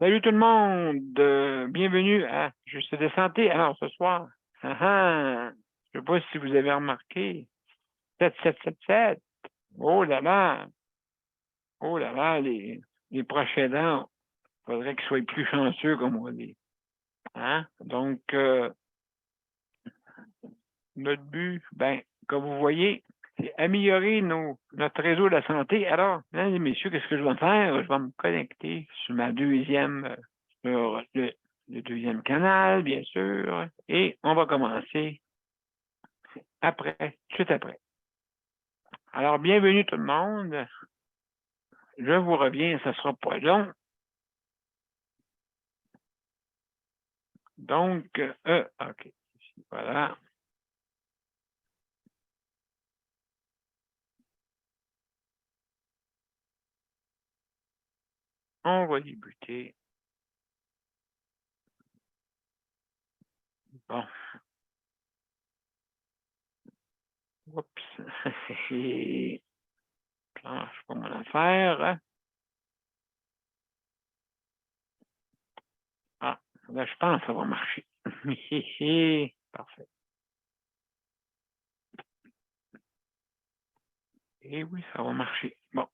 Salut tout le monde, bienvenue à Juste de santé. Alors ce soir, je sais pas si vous avez remarqué, 7777. Oh là là, les prochains dents, il faudrait qu'ils soient plus chanceux, comme on dit. Hein? Donc, notre but, ben, comme vous voyez, c'est améliorer notre réseau de la santé. Alors, mesdames et messieurs, qu'est-ce que je vais faire? Je vais me connecter sur sur le deuxième canal, bien sûr, et on va commencer tout de suite après. Alors, bienvenue tout le monde. Je vous reviens, ça sera pas long. Donc, OK. Voilà. On va débuter. Bon. Oups. Je planche pas mon affaire. Ah, là, je pense que ça va marcher. Parfait. Et oui, ça va marcher. Bon.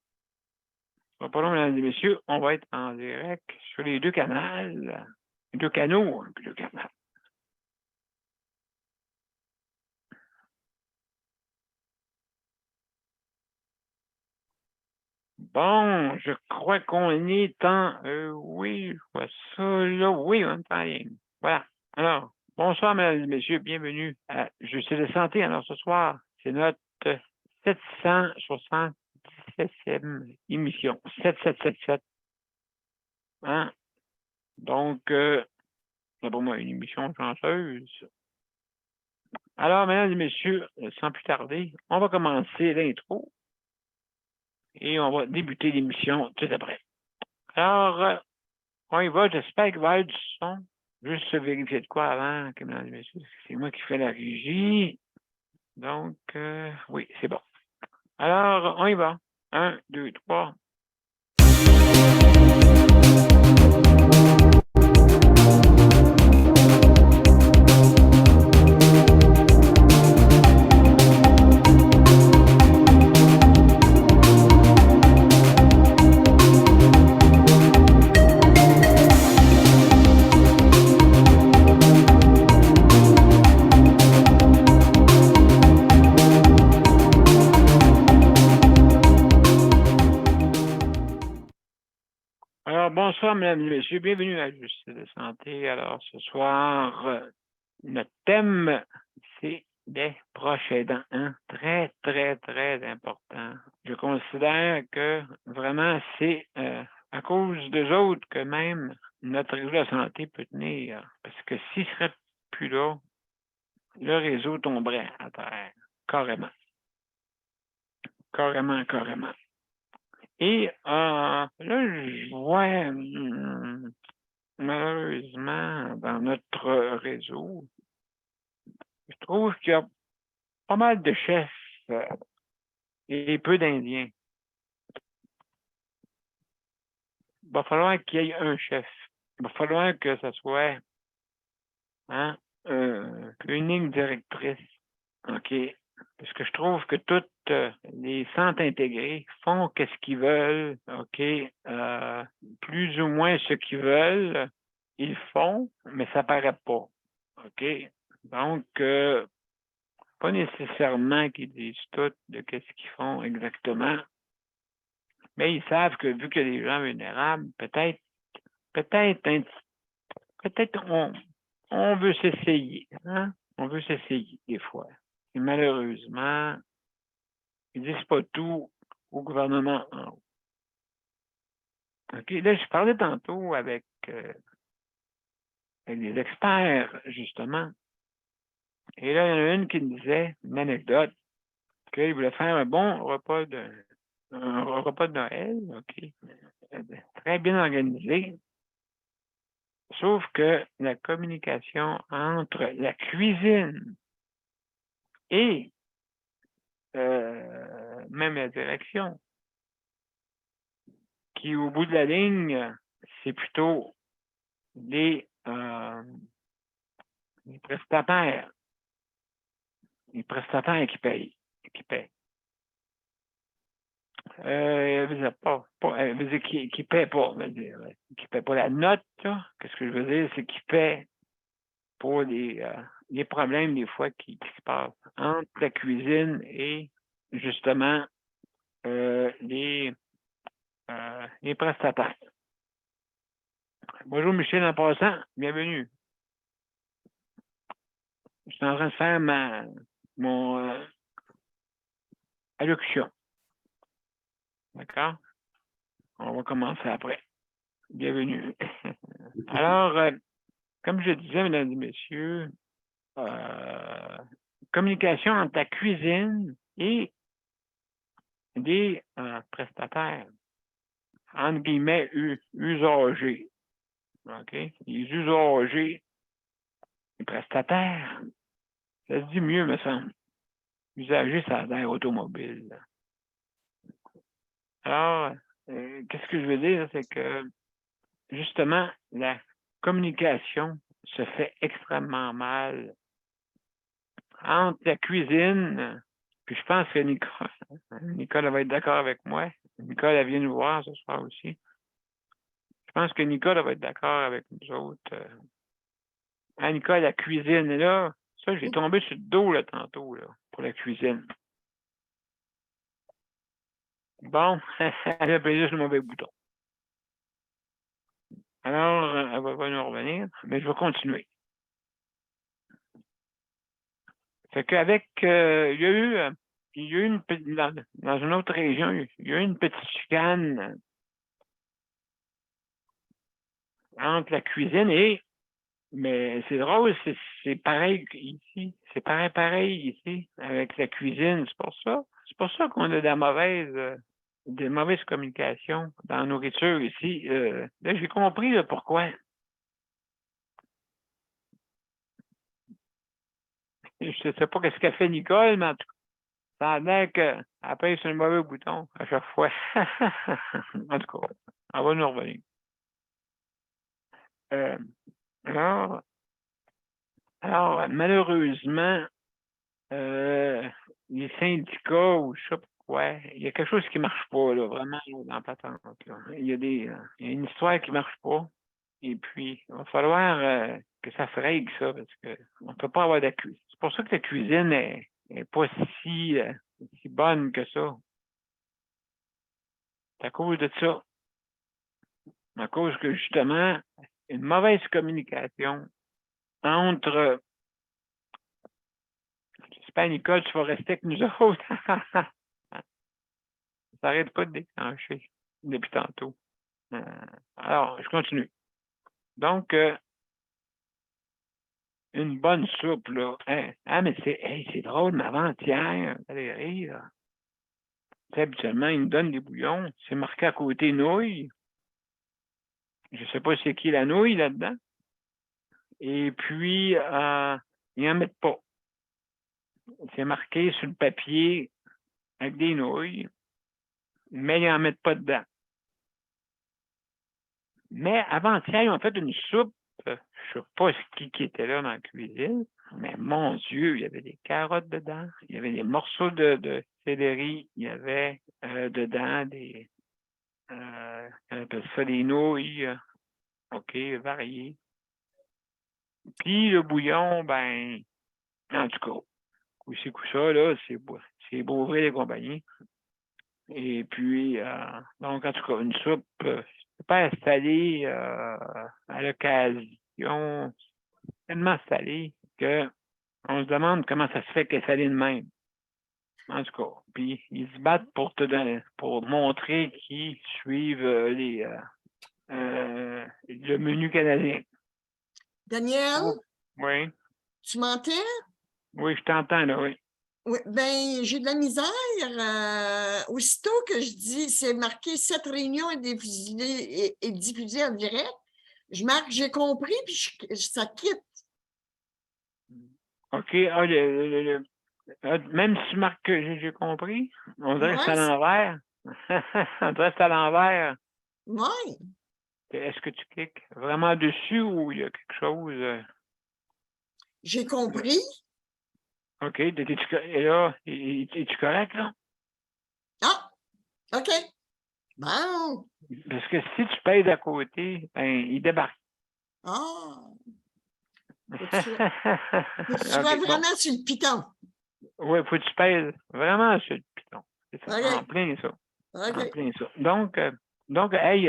Ça va pas long, mesdames et messieurs. On va être en direct sur les deux canaux. Les deux canaux, hein, puis le canal. Bon, je crois qu'on est en... oui, je vois ça là. Oui, on est en ligne. Voilà. Alors, bonsoir, mesdames et messieurs. Bienvenue à Justice de santé. Alors, ce soir, c'est notre 777e émission. 7777. Hein? Donc, c'est pour moi une émission chanceuse. Alors, mesdames et messieurs, sans plus tarder, on va commencer l'intro et on va débuter l'émission tout après. Alors, on y va, j'espère qu'il va y avoir du son. Juste se vérifier de quoi avant, que, mesdames et messieurs, c'est moi qui fais la régie. Donc, oui, c'est bon. Alors, on y va. 1, 2, 3. Alors, bonsoir, mesdames et messieurs. Bienvenue à Justice de santé. Alors, ce soir, notre thème, c'est les proches aidants. Hein? Très, très, très important. Je considère que vraiment, c'est à cause d'eux autres que même notre réseau de la santé peut tenir. Parce que s'ils ne seraient plus là, le réseau tomberait à terre. Carrément. Carrément, carrément. Et là, je vois malheureusement dans notre réseau, je trouve qu'il y a pas mal de chefs et peu d'Indiens. Il va falloir qu'il y ait un chef. Il va falloir que ce soit hein, une ligne directrice. OK? Parce que je trouve que toutes les centres intégrés font qu'est-ce qu'ils veulent. OK? Plus ou moins ce qu'ils veulent, ils font, mais ça paraît pas. OK? Donc, pas nécessairement qu'ils disent tout de qu'est-ce qu'ils font exactement, mais ils savent que vu qu'il y a des gens vulnérables, peut-être, peut-être on veut s'essayer, hein? On veut s'essayer des fois. Et malheureusement, ils disent pas tout au gouvernement en haut. OK, là, je parlais tantôt avec des experts, justement. Et là, il y en a une qui me disait une anecdote qu'il voulait faire un repas de Noël, OK, très bien organisé, sauf que la communication entre la cuisine et même la direction, qui au bout de la ligne c'est plutôt les prestataires. Les prestataires qui payent. Qui paient. Qui paient pas, qui paient pas la note, là. Qu'est-ce que je veux dire, c'est qu'ils paient pour les problèmes des fois qui se passent entre la cuisine et justement les prestataires. Bonjour Michel, en passant, bienvenue. Je suis en train de faire mon allocution. D'accord? On va commencer après. Bienvenue. Alors, comme je disais, mesdames et messieurs, communication entre la cuisine et des prestataires, entre guillemets, usagers. OK? Les usagers, les prestataires, ça se dit mieux, me semble. Usager, ça a l'air automobile. Alors, qu'est-ce que je veux dire, c'est que justement, la communication se fait extrêmement mal entre la cuisine, puis je pense que Nicole va être d'accord avec moi. Nicole, elle vient nous voir ce soir aussi. Je pense que Nicole va être d'accord avec nous autres. Nicole, la cuisine, là, ça, j'ai tombé sur le dos, là, tantôt, là, pour la cuisine. Bon, elle a appuyé sur le mauvais bouton. Alors, elle va nous revenir, mais je vais continuer. Fait qu'avec, il y a eu dans une autre région, il y a eu une petite chicane entre la cuisine mais c'est drôle, c'est pareil ici. C'est pareil ici, avec la cuisine. C'est pour ça qu'on a des mauvaises communications dans la nourriture ici. Là, j'ai compris là, pourquoi. Je ne sais pas ce qu'a fait Nicole, mais en tout cas, ça a l'air qu'elle appuie sur le mauvais bouton à chaque fois. En tout cas, on va nous revenir. Alors, malheureusement, les syndicats ou je sais pas quoi, il y a quelque chose qui ne marche pas, là, vraiment, là, dans la patente. Là. Il y a une histoire qui ne marche pas. Et puis, il va falloir que ça se règle, ça, parce qu'on ne peut pas avoir de cuisine. C'est pour ça que la cuisine n'est pas si bonne que ça. C'est à cause de ça. À cause que, justement, une mauvaise communication entre... J'espère, Nicole, tu vas rester avec nous autres. Ça n'arrête pas de déclencher depuis tantôt. Alors, je continue. Donc, une bonne soupe, là. Hein? Ah, mais c'est drôle, mais avant-hier, Valérie, là, habituellement, il me donne des bouillons. C'est marqué à côté nouilles. Je ne sais pas c'est qui la nouille là-dedans. Et puis, ils n'en mettent pas. C'est marqué sur le papier avec des nouilles, mais ils n'en mettent pas dedans. Mais avant-hier, ils ont fait une soupe. Je ne sais pas qui était là dans la cuisine, mais mon Dieu, il y avait des carottes dedans, il y avait des morceaux de céleri, il y avait dedans on appelle ça des nouilles, OK, variées. Puis le bouillon, ben, en tout cas, coup-ci, coup-ça, là, c'est Beauvais et compagnie. Et puis, donc, en tout cas, une soupe, c'est pas installée à l'occasion, tellement salée qu'on se demande comment ça se fait qu'elle est salée de même. En tout cas, puis ils se battent pour montrer qu'ils suivent le menu canadien. Daniel, Oui, tu m'entends? oui, je t'entends, là, oui. Oui, ben, j'ai de la misère. Aussitôt que je dis, c'est marqué cette réunion est diffusée en direct, je marque j'ai compris, puis ça quitte. OK, même si tu marques que j'ai compris, on dirait que c'est à Ouais, l'envers. On dirait que c'est à l'envers. ouais. Est-ce que tu cliques vraiment dessus ou il y a quelque chose? J'ai compris. OK. Et là, es-tu correct, là? Ah, OK. Bon. Parce que si tu pèses à côté, ben, il débarque. Ah, faut que tu sois, faut que tu sois OK, bon. vraiment sur le piton. Oui, faut que tu pèses vraiment sur le piton. C'est ça, en OK, plein ça. En OK. plein ça. Donc, hey,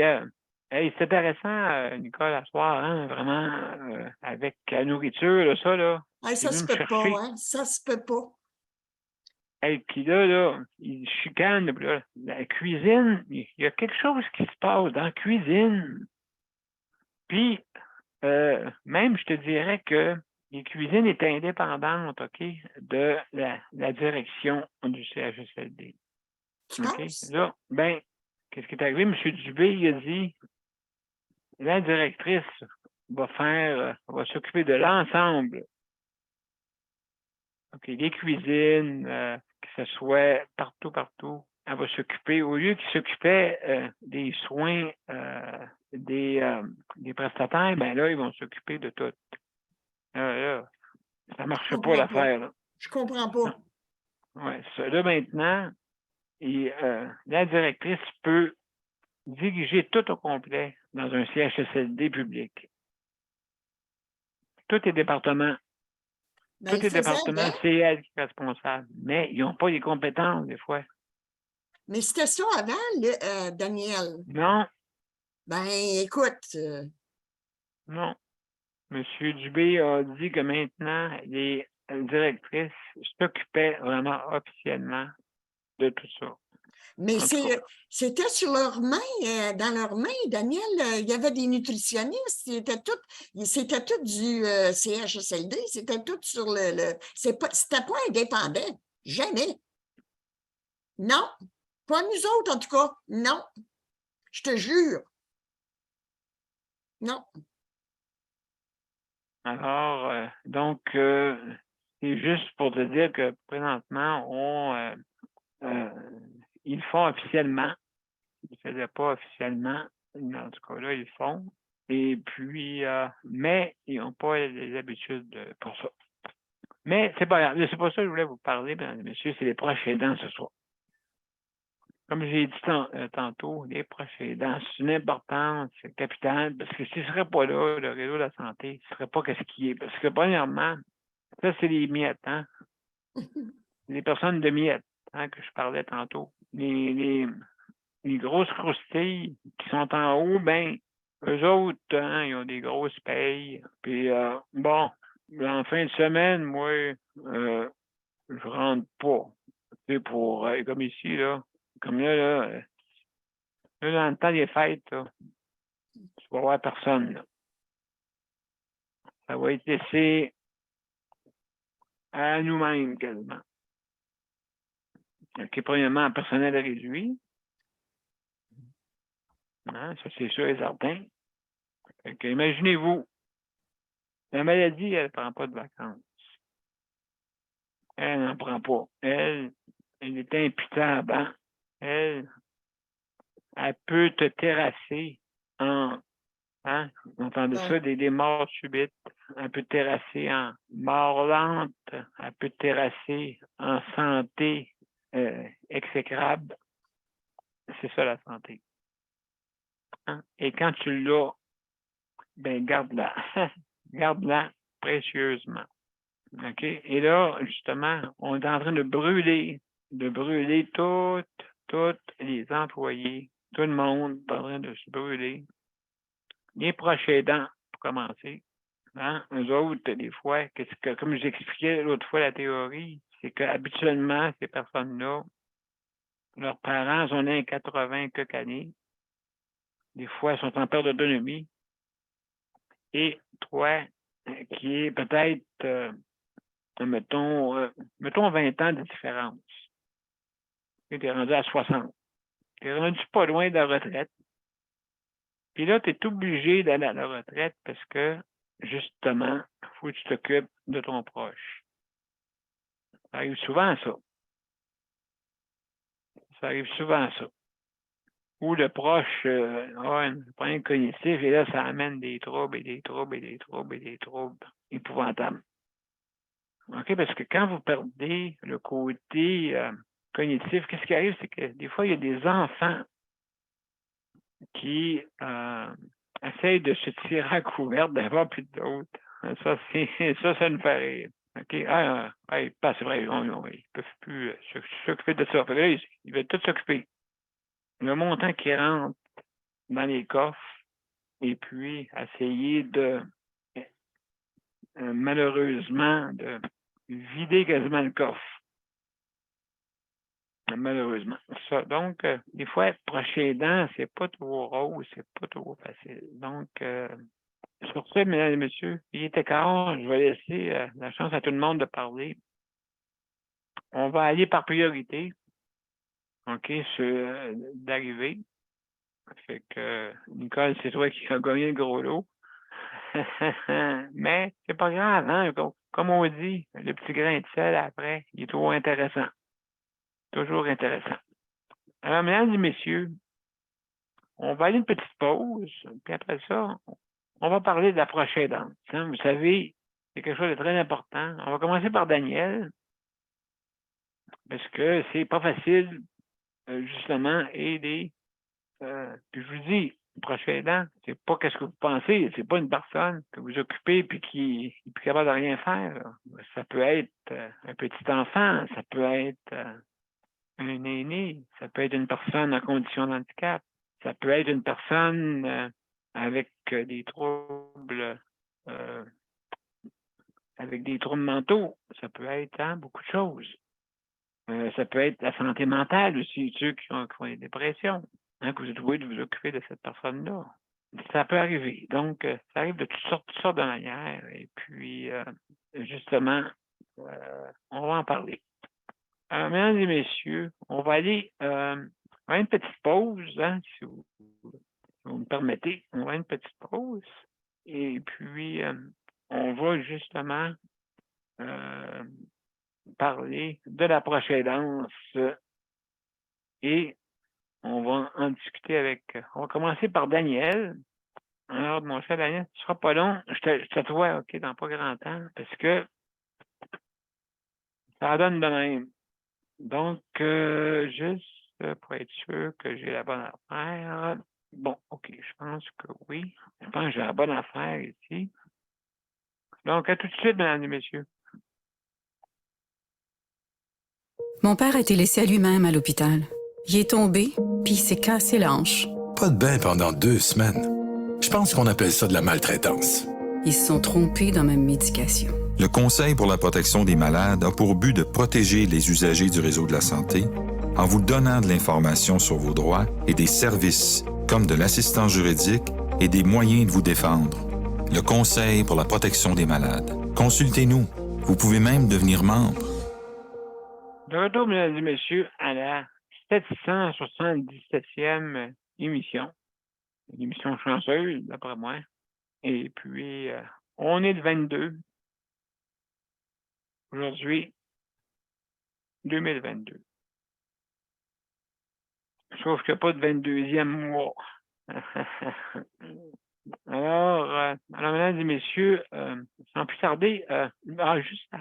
hey, c'est intéressant, Nicole, à soir, hein, vraiment, avec la nourriture, là, ça, là. Hey, C'est ça venu se me peut pas, chercher. hein? Ça se peut pas. Hey, puis là, il chicane, puis là, la cuisine, il y a quelque chose qui se passe dans la cuisine. Puis, même, je te dirais que les cuisines étaient indépendantes, OK, de la direction du CHSLD. Tu OK? penses? Là, ben, qu'est-ce qui est arrivé? M. Dubé, il a dit, la directrice va s'occuper de l'ensemble. OK, les cuisines, que ce soit partout, elle va s'occuper, au lieu qu'il s'occupait des soins des prestataires, ben là, ils vont s'occuper de tout. Là, ça ne Je marchait pas comprends pas. l'affaire, là. Je comprends pas. Ouais, ça. Là, maintenant, la directrice peut diriger tout au complet dans un CHSLD public. Tous les départements, Ben, il faisait avant. c'est elle qui est responsable, mais ils n'ont pas les compétences des fois. Mais c'était ça avant, Daniel. Non, Ben, écoute, non. M. Dubé a dit que maintenant, les directrices s'occupaient vraiment officiellement de tout ça. mais En tout cas, c'était sur leurs mains, dans leurs mains, Daniel. Il y avait des nutritionnistes, c'était tout du CHSLD, c'était tout sur c'était pas indépendant. Jamais. Non. Pas nous autres, en tout cas. Non. Je te jure. Non. alors, c'est juste pour te dire que présentement, ils le font officiellement. Ils ne le faisaient pas officiellement, mais en tout cas, là, ils le font. Et puis, mais ils n'ont pas les habitudes pour ça. Mais c'est pas grave. C'est pas ça que je voulais vous parler, mesdames et messieurs, c'est les proches aidants ce soir. Comme j'ai dit tantôt, les proches aidants, c'est une importance capitale, parce que s'il ne serait pas là, le réseau de la santé, il ne serait pas qu'est-ce qu'il est. Parce que, premièrement, ça, c'est les miettes, hein? Les personnes de miettes, hein, que je parlais tantôt. Les grosses croustilles qui sont en haut, ben, eux autres, hein, ils ont des grosses payes. Puis, bon, en fin de semaine, moi, je rentre pas. Tu sais, pour, comme ici, là, comme là, dans le temps des fêtes, là, tu vas voir personne, là. Ça va être laissé à nous-mêmes, quasiment. OK, premièrement, en personnel réduit. Hein, ça, c'est sûr et certain. Fait que, imaginez-vous, la maladie, elle ne prend pas de vacances. Elle n'en prend pas. Elle est imputable. Hein? Elle peut te terrasser en, hein? Vous entendez Ouais. ça, des morts subites. Elle peut te terrasser en mort lente. Elle peut te terrasser en santé exécrable. C'est ça, la santé. Hein? Et quand tu l'as, ben garde-la. Garde-la précieusement. OK? Et là, justement, on est en train de brûler toutes les employés, tout le monde est en train de se brûler. Les proches aidants, pour commencer. Hein? Eux autres, des fois, comme j'expliquais l'autre fois la théorie, c'est qu'habituellement, ces personnes-là, leurs parents sont nés à 80 quelques années. Des fois, ils sont en perte d'autonomie. Et toi, qui est peut-être, mettons 20 ans de différence. Tu es rendu à 60. Tu es rendu pas loin de la retraite. Puis là, tu es obligé d'aller à la retraite parce que, justement, il faut que tu t'occupes de ton proche. Ça arrive souvent, ça. Ça arrive souvent, ça. ou le proche a un problème cognitif et là, ça amène des troubles et des troubles et des troubles et des troubles épouvantables. OK? Parce que quand vous perdez le côté cognitif, qu'est-ce qui arrive? C'est que des fois, il y a des enfants qui essayent de se tirer à couvert d'avoir plus d'autres. Ça, ça nous fait rire. OK? C'est vrai, ils ne peuvent plus s'occuper de ça. Fait que là, ils veulent tout s'occuper. Le montant qui rentre dans les coffres et puis essayer de, malheureusement, de vider quasiment le coffre. Malheureusement. Ça, donc, des fois, être proche aidant, c'est pas toujours rose, c'est pas toujours facile. Donc, sur ce, mesdames et messieurs, il était quart, je vais laisser la chance à tout le monde de parler. On va aller par priorité, OK, d'arriver. Fait que, Nicole, c'est toi qui as gagné le gros lot. Mais c'est pas grave, hein? Comme on dit, le petit grain de sel après, il est toujours intéressant. Toujours intéressant. Alors, mesdames et messieurs, on va aller une petite pause, puis après ça, on va parler de la prochaine danse. Hein? Vous savez, c'est quelque chose de très important. On va commencer par Daniel, parce que c'est pas facile, justement, aider. Puis je vous dis, le prochain aidant, c'est pas qu'est-ce que vous pensez, c'est pas une personne que vous occupez puis qui est plus capable de rien faire. Là. Ça peut être un petit enfant, ça peut être un aîné, ça peut être une personne en condition de handicap, ça peut être une personne avec des troubles mentaux, ça peut être beaucoup de choses. Ça peut être la santé mentale aussi, ceux qui ont des dépressions, que vous êtes obligé de vous occuper de cette personne-là. Ça peut arriver. Donc, ça arrive de toutes sortes de manières. Et puis, justement, on va en parler. Alors, mesdames et messieurs, on va aller à une petite pause, si vous me permettez. On va à une petite pause. Et puis, on va justement parler de la prochaine danse et on va en discuter on va commencer par Daniel. Alors, mon cher Daniel, ce sera pas long. Je te vois, OK, dans pas grand temps, parce que ça donne de même. Donc, juste pour être sûr que j'ai la bonne affaire. Bon, OK, je pense que oui. Je pense que j'ai la bonne affaire ici. Donc, à tout de suite, mesdames et messieurs. Mon père a été laissé à lui-même à l'hôpital. Il est tombé, puis il s'est cassé la hanche. Pas de bain pendant 2 semaines. Je pense qu'on appelle ça de la maltraitance. Ils se sont trompés dans ma médication. Le Conseil pour la protection des malades a pour but de protéger les usagers du réseau de la santé en vous donnant de l'information sur vos droits et des services comme de l'assistance juridique et des moyens de vous défendre. Le Conseil pour la protection des malades. Consultez-nous. Vous pouvez même devenir membre. De retour, mesdames et messieurs, à la 777e émission. Une émission chanceuse, d'après moi. Et puis, on est le 22. Aujourd'hui, 2022. Sauf qu'il n'y a pas de 22e mois. Alors, mesdames et messieurs, sans plus tarder, juste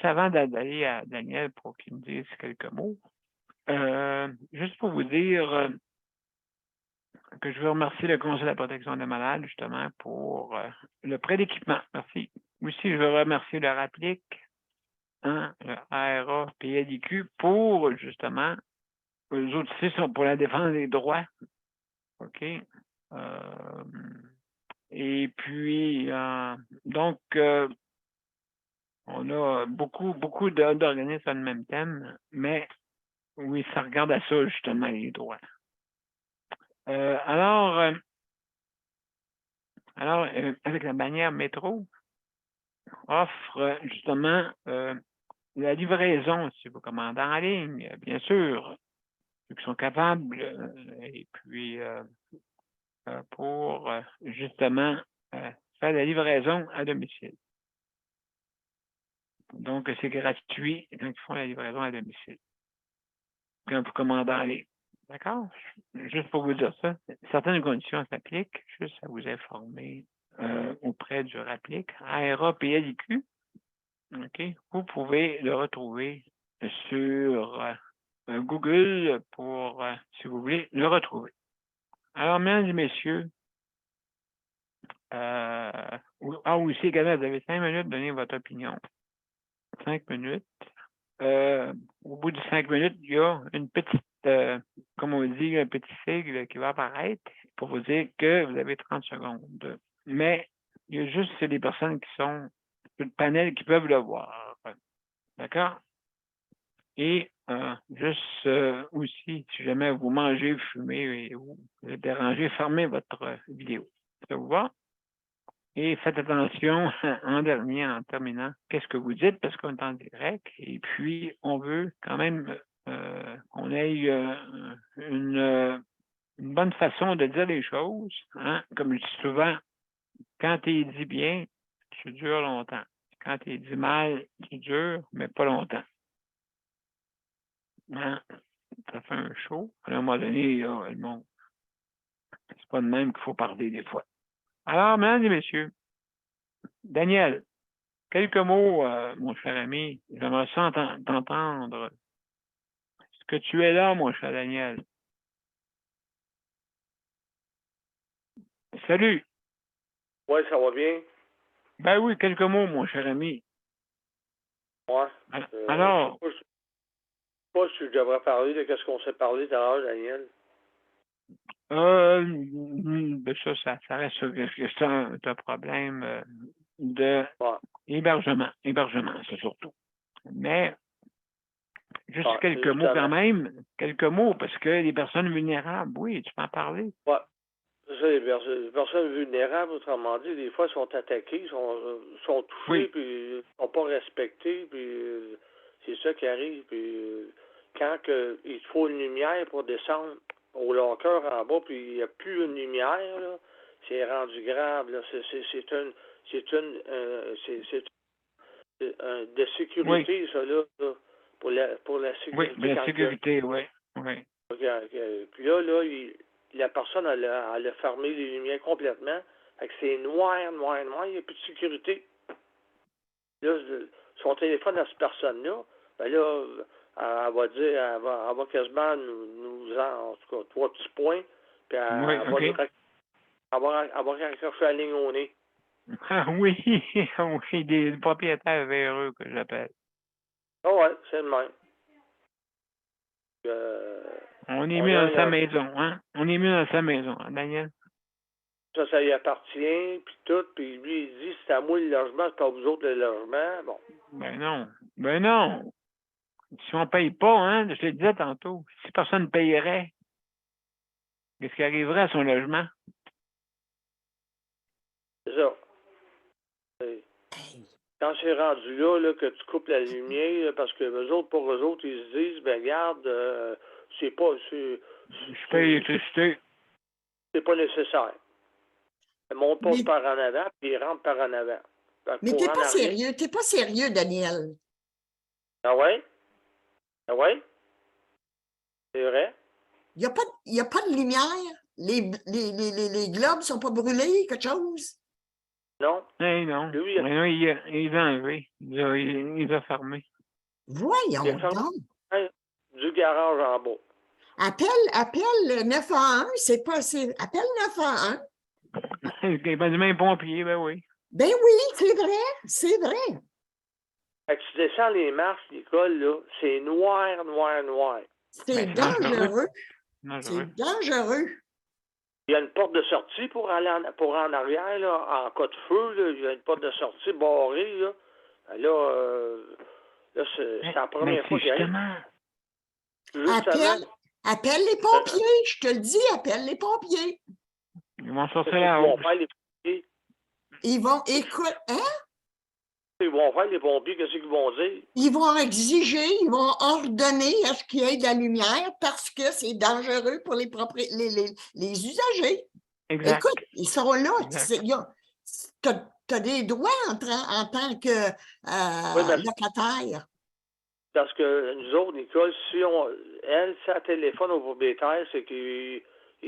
avant d'aller à Daniel pour qu'il me dise quelques mots, juste pour vous dire que je veux remercier le Conseil de la protection des malades, justement, pour le prêt d'équipement. Merci. Aussi, je veux remercier le RAPLIC, le ARA, PLIQ, pour, justement, eux autres aussi sont pour la défense des droits. OK? Et puis, donc, on a beaucoup d'organismes sur le même thème, mais oui, ça regarde à ça, justement, les droits. Alors, avec la bannière métro, offre justement la livraison, si vous commandez en ligne, bien sûr, ceux qui sont capables, et puis pour justement faire la livraison à domicile. Donc, c'est gratuit quand ils font la livraison à domicile. Quand vous commandez en ligne. D'accord? Juste pour vous dire ça, certaines conditions s'appliquent, juste à vous informer auprès du RAPLIC, ARA PLIQ. OK? Vous pouvez le retrouver sur Google pour, si vous voulez, le retrouver. Alors, mesdames et messieurs, aussi, également, vous avez 5 minutes de donner votre opinion. 5 minutes. Au bout de 5 minutes, il y a une petite, comme on dit, un petit sigle qui va apparaître pour vous dire que vous avez 30 secondes. Mais il y a juste les personnes qui sont sur le panel qui peuvent le voir. D'accord? Et juste aussi, si jamais vous mangez, vous fumez et vous êtes dérangé, fermez votre vidéo. Ça vous va? Et faites attention en dernier, en terminant, qu'est-ce que vous dites, parce qu'on est en direct. Et puis, on veut quand même qu'on ait une bonne façon de dire les choses. Hein? Comme je dis souvent, quand tu dit bien, tu dures longtemps. Quand tu dit mal, tu dures, mais pas longtemps. Hein? Ça fait un show. À un moment donné, là, le monde. C'est pas de même qu'il faut parler des fois. Alors, mesdames et messieurs, Daniel, quelques mots, mon cher ami. J'aimerais ça t'entendre. Est-ce que tu es là, mon cher Daniel? Salut. Oui, ça va bien. Ben oui, quelques mots, mon cher ami. Ouais. Alors. Je ne sais pas si je devrais parler de ce qu'on s'est parlé tout à l'heure, Daniel. Ça reste un problème de hébergement. Hébergement, c'est surtout. Mais juste quelques mots quand même. Quelques mots, parce que les personnes vulnérables, oui, tu peux en parler. Oui. C'est ça, les personnes vulnérables, autrement dit, des fois, sont attaquées, sont touchées, puis ne sont pas respectées, puis c'est ça qui arrive. Puis quand il faut une lumière pour descendre au locker en bas, puis il n'y a plus une lumière, là, c'est rendu grave. Là. C'est de sécurité, ça, là, pour la sécurité. Oui, la sécurité, oui. Puis là, la personne, elle a fermé les lumières complètement. Fait que c'est noir, il n'y a plus de sécurité. Là, son téléphone à cette personne-là, ben là, elle va dire, elle va quasiment nous en tout cas, 3 petits points, puis elle va raccrocher la ligne au nez. Ah oui, oui, des propriétaires véreux que j'appelle. Ah ouais, c'est le même. On est mieux dans sa maison, hein? On est mieux dans sa maison, hein, Daniel? Ça y appartient, puis tout, puis lui, il dit, c'est à moi le logement, c'est pas à vous autres le logement, bon. Ben non. Si on paye pas, hein, je te le disais tantôt, si personne ne payerait, qu'est-ce qui arriverait à son logement? C'est ça. Quand c'est rendu là, que tu coupes la lumière, parce que pour eux autres, ils se disent, ben regarde, c'est pas... Je paye l'électricité. C'est pas nécessaire. Ils montent pas par en avant, puis ils rentrent par en avant. Mais t'es pas sérieux, Daniel. Ah ouais? Ah ouais? C'est vrai? Il n'y a pas de lumière? Les globes sont pas brûlés, quelque chose? Non. Eh non. Lui, il a enlevé. Il a fermé. Voyons donc. Du garage en bas. Appelle 911, c'est possible. Appelle 911. Il va du même pompier, ben oui. Ben oui, c'est vrai. Fait que tu descends les marches, l'école, là, c'est noir. C'est dangereux. C'est dangereux. Il y a une porte de sortie pour aller en arrière, là, en cas de feu, là, il y a une porte de sortie barrée, là. Là, c'est la première fois qu'il arrive. Appelle les pompiers, je te le dis, appelle les pompiers. Ils vont sortir la hausse. Ils vont, écoute, hein? Ils vont faire les pompiers, qu'est-ce qu'ils vont dire? Ils vont exiger, ils vont ordonner à ce qu'il y ait de la lumière parce que c'est dangereux pour les usagers. Exact. Écoute, ils sont là. Tu as des droits en tant que locataire. Parce que nous autres, Nicole, si elle téléphone au propriétaire, c'est qu'il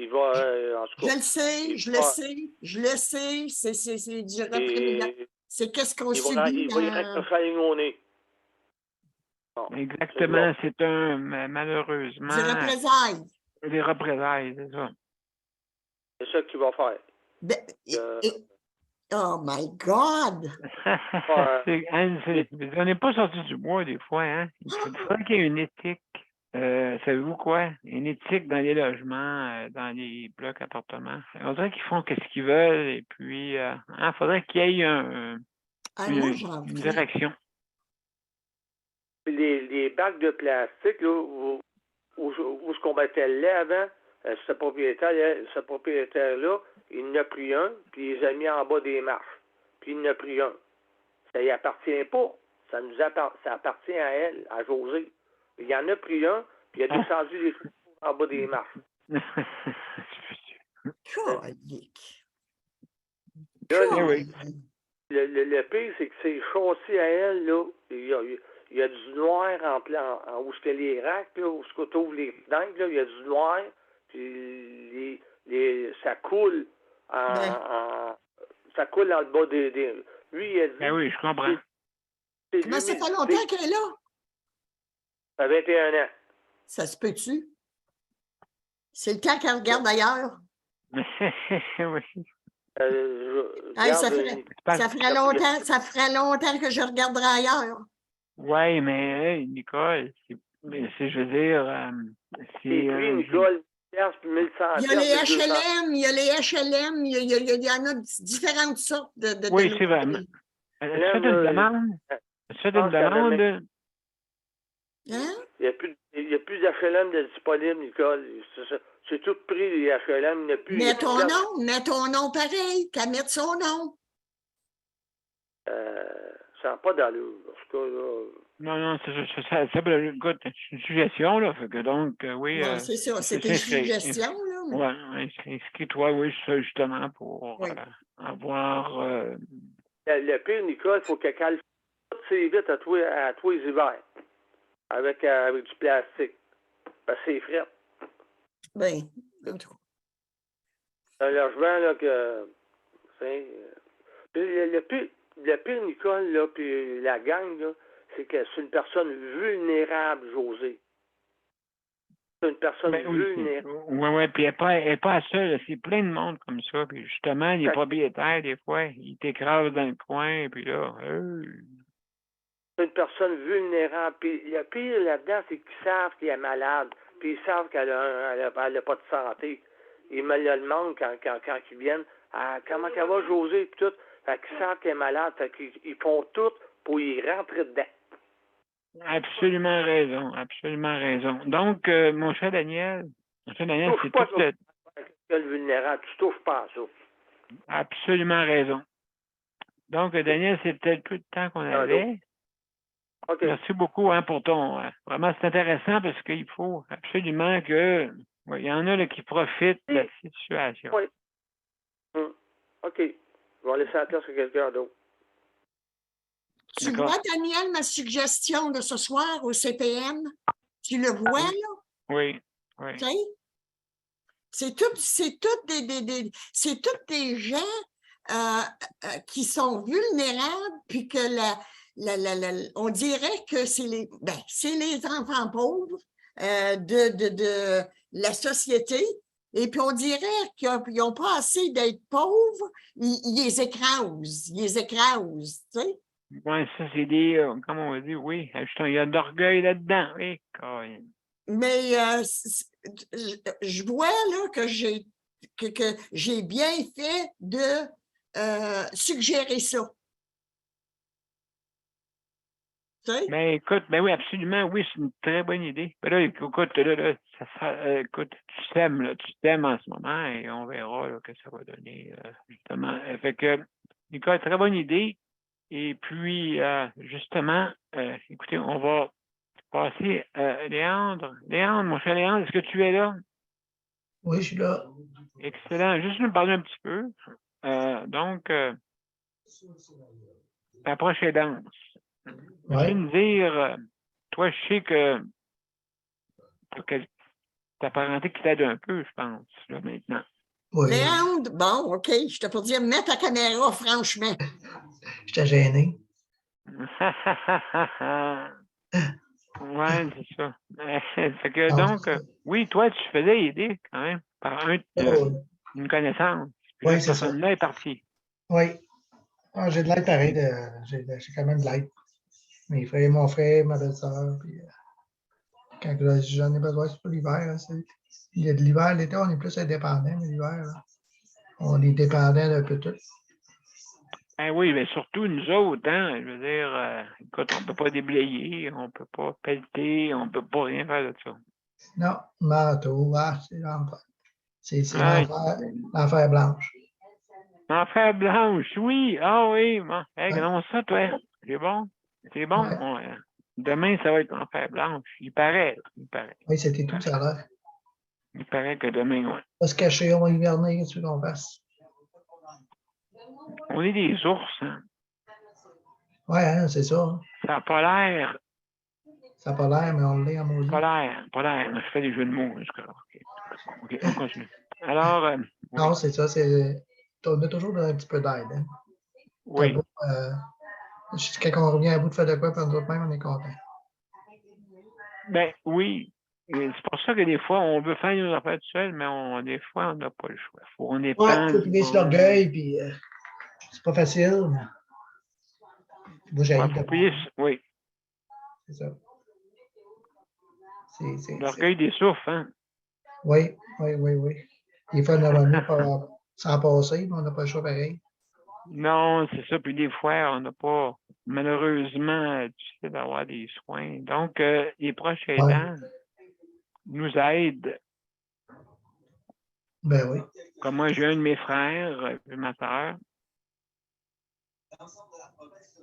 va, en tout Je cas, le sais, il je va, le sais, je le sais. C'est du représailles. et C'est qu'est-ce qu'on il subit va y raccrocher au nez. Bon, Exactement, c'est du malheureusement représailles. des représailles, c'est ça. c'est ça qu'il va faire. Ben, Euh, oh my God! On n'est pas sorti du bois des fois, hein? Il faudrait qu'il y ait une éthique. Savez-vous quoi? Une éthique dans les logements, dans les blocs appartements. On dirait qu'ils font ce qu'ils veulent et puis il faudrait qu'il y ait Moi, j'en une ferais. direction. les bacs de plastique, là, où ce qu'on mettait le lait avant, ce propriétaire-là, il en a pris un, puis il les a mis en bas des marches. Puis il en a pris un. Ça y appartient pas. Ça appartient à elle, à Josée. Il en a pris un, puis il a descendu les trucs en bas des marches. Colique. Là, oui. le pire, c'est que c'est châssis à elle, là. Il y a du noir en où ce que les racks, là, où ce qu'on trouve les fenêtres, là, il y a du noir, puis ça coule ça coule dans le bas des. Lui, il a dit. Ben oui, je comprends. Comment ça fait longtemps qu'elle est là? Ça fait 21 ans. Ça se peut-tu? C'est le temps qu'elle regarde ailleurs. Oui. Hey, ça ferait longtemps que je regarderais ailleurs. Oui, mais Nicole, je veux dire, Et puis, Nicole, puis 1100. Il y a les HLM, il y en a différentes sortes de oui, c'est vrai. C'est une demande. C'est une demande. Hein? Il n'y a plus d'HLM de disponible, Nicole. C'est tout pris, les HLM. Il n'y a plus. Mets ton nom pareil, qu'elle mette son nom. Ça n'a pas d'allure. Parce que, Non, écoute, c'est une suggestion, là. Fait que donc, oui. Non, c'est ça, c'est une suggestion, là. Oui, inscris-toi, oui, ça, justement, pour avoir. Le pire, Nicole, il faut qu'elle cale toutes ses vitres à tous les hivers. Avec du plastique. Parce que c'est frais. Ben, un logement, là, que. Le pire, Nicole, là, puis la gang, là, c'est que c'est une personne vulnérable, José. C'est une personne vulnérable. Oui, puis elle n'est pas seule. C'est plein de monde comme ça. Puis justement, les propriétaires, des fois, ils t'écrasent dans le coin, puis là. C'est une personne vulnérable. Puis le pire là-dedans, c'est qu'ils savent qu'elle est malade. Puis ils savent qu'elle n'a pas de santé. Ils me le demandent quand ils viennent. Comment qu'elle va, José, puis tout. Fait qu'ils savent qu'elle est malade. Fait qu'ils font tout pour y rentrer dedans. Absolument raison. Donc, mon cher Daniel, c'est tout le vulnérable. Tu touches pas à ça. Absolument raison. Donc, Daniel, c'est peut-être peu de temps qu'on avait. Okay. Merci beaucoup pour ton... vraiment, c'est intéressant parce qu'il faut absolument que... il y en a là, qui profitent de la situation. Oui. OK. Je vais laisser la place à quelqu'un d'autre. Tu vois, Daniel, ma suggestion de ce soir au CPM? Tu le vois, là? Oui. Okay? C'est toutes des gens qui sont vulnérables, puis que on dirait que c'est les enfants pauvres de la société, et puis on dirait qu'ils n'ont pas assez d'être pauvres, ils les écrasent, tu sais? Oui, ça, c'est des, comment on va dire, oui, il y a de l'orgueil là-dedans, oui. Mais je vois là que j'ai bien fait de suggérer ça. Mais écoute, oui, absolument, oui, c'est une très bonne idée. Mais là, écoute, écoute, tu t'aimes en ce moment et on verra là, que ça va donner, justement. Fait que, Nicole, très bonne idée. Et puis, justement, écoutez, on va passer Léandre. Léandre, mon cher Léandre, est-ce que tu es là? Oui, je suis là. Excellent. Juste nous parler un petit peu. Donc, la prochaine danse. Peux-tu nous dire, toi, je sais que ta parenté qui t'aide un peu, je pense, là, maintenant. Oui, Léandre, bon, OK, je t'ai pour dire, mets ta caméra, franchement. j'étais gêné. Ouais, c'est ça. Fait que Non, donc, c'est ça. oui, toi, tu te faisais aider quand même par une connaissance. Puis là, Oui, cette c'est ça. personne-là est partie. Oui. Ah, j'ai de l'aide pareil. J'ai quand même de l'aide. Mes frères, mon frère, ma belle-sœur. Puis, quand j'en ai besoin, c'est pas l'hiver. Hein, il y a de l'hiver, l'été, on est plus indépendant, mais l'hiver, là, on est dépendant d'un peu tout. Ben oui, mais surtout nous autres, hein, je veux dire, écoute, on peut pas déblayer, on peut pas pelleter, on peut pas rien faire de ça. Non, manteau, c'est l'enfer. C'est Ouais. l'enfer blanche. Enfer blanche, oui, ah oui, bon, hey, Ouais. non, ça, toi, c'est bon, c'est bon. Ouais. Demain, ça va être enfer blanche, il paraît, Oui, c'était tout, ça a l'air. il paraît que demain, ouais. Pas se cacher, on va hiverner, qu'est-ce qu'on fasse? On est des ours, hein. Ouais, hein, c'est ça. Hein. Ça n'a pas l'air, Ça n'a pas l'air, mais on l'est en maudit. pas l'air. Je fais des jeux de mots, jusque-là. OK, on continue. Alors, oui. Non, c'est ça, on a toujours un petit peu d'aide. Hein. Oui. Beau, quand on revient à bout de faire de quoi, puis nous autres même, on est content. Ben oui. Et c'est pour ça que des fois, on veut faire nos affaires tout seul, mais des fois, on n'a pas le choix. On est Ouais, pas. il faut trouver sur l'orgueil, puis c'est pas facile. Mais... Moi, j'ai Faut payer, oui. C'est ça. L'orgueil des souffles, hein. Oui. Des fois, on a mieux sans passer, mais on n'a pas le choix pareil. Non, c'est ça. Puis des fois, on n'a pas, malheureusement, tu sais, d'avoir des soins. Donc, les proches aidants nous aident. Ben oui. Comme moi, j'ai un de mes frères, ma soeur.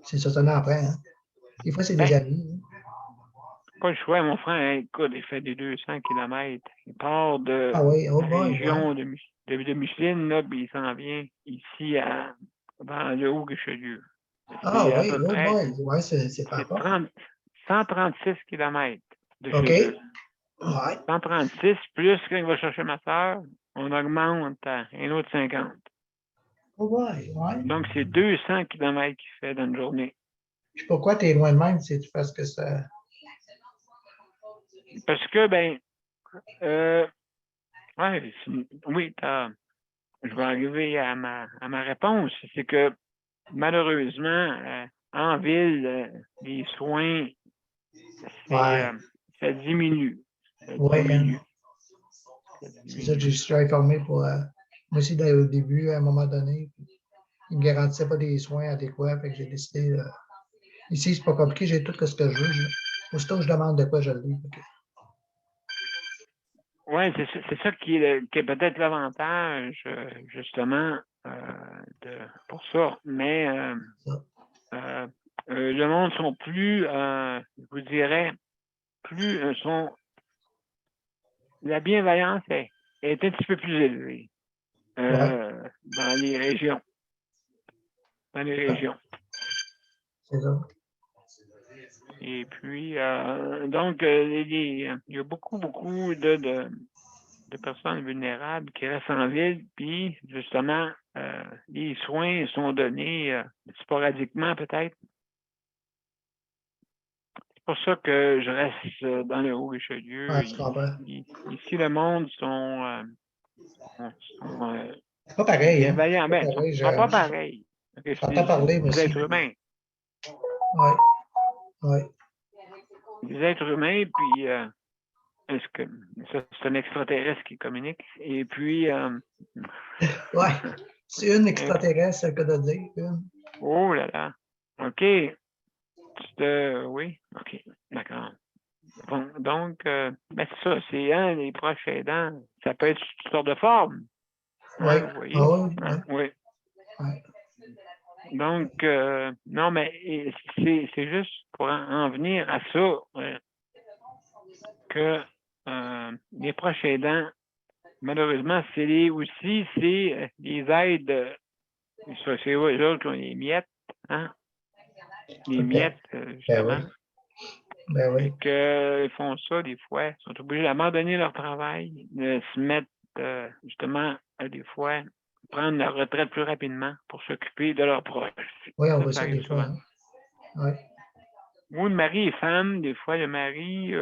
C'est ça, ça en prend. Hein. Des fois, c'est des amis. Hein. Pas le choix, mon frère, écoute, il fait des 200 kilomètres. Il part de Ah oui, oh la boy, région de Micheline, là, puis il s'en vient ici dans le Haut-Richelieu. Ah C'est à oui, peu oh près boy, ouais, c'est pas fort. 136 kilomètres de OK. chez eux. Ouais. 136, plus quand il va chercher ma soeur, on augmente à un autre 50. Oh boy, ouais. Donc, c'est 200 kilomètres qu'il fait dans une journée. Puis pourquoi tu es loin de même? C'est parce que ça. Parce que, ben, ouais, oui, je vais arriver à ma réponse. C'est que, malheureusement, en ville, les soins, ça diminue. Oui, hein. C'est ça, je suis informé pour. Moi aussi, au début, à un moment donné, ils ne me garantissaient pas des soins adéquats, fait que j'ai décidé. Ici, c'est pas compliqué, j'ai tout ce que je veux. Aussitôt que je demande de quoi, je le dis. Oui, c'est ça qui est peut-être l'avantage, justement, pour ça. Mais le monde sont plus, je vous dirais, plus la bienveillance est un petit peu plus élevée dans les régions. C'est ça. Et puis, donc, il y a beaucoup de personnes vulnérables qui restent en ville, puis justement, les soins sont donnés sporadiquement peut-être. C'est pour ça que je reste dans le Haut-Richelieu. Ouais, je comprends. Ici, le monde sont C'est pas pareil, hein? bienveillants. Ben, ils sont pas pareils. J'entends parler, mais des êtres humains. Oui. Oui. Des êtres humains, puis est-ce que ça, c'est un extraterrestre qui communique? Et puis. Oui. C'est une extraterrestre, c'est le cas de dire. Une. Oh là là. OK. Oui. OK. D'accord. Bon, donc, ben c'est ça. C'est les proches aidants. Ça peut être toutes sortes de formes. Oui. Vous voyez? Oh, oui. Ouais. Donc, non, mais c'est juste pour en venir à ça que les proches aidants, malheureusement, c'est les aides, c'est eux autres qui ont les miettes, hein? Les miettes, justement. Ben oui. Ben oui. Ils font ça des fois. Ils sont obligés d'abandonner leur travail, de se mettre justement, des fois, prendre leur retraite plus rapidement pour s'occuper de leurs proches. Oui, on Ça voit ça arrive des fois. souvent. Oui. Ou le mari est femme, des fois le mari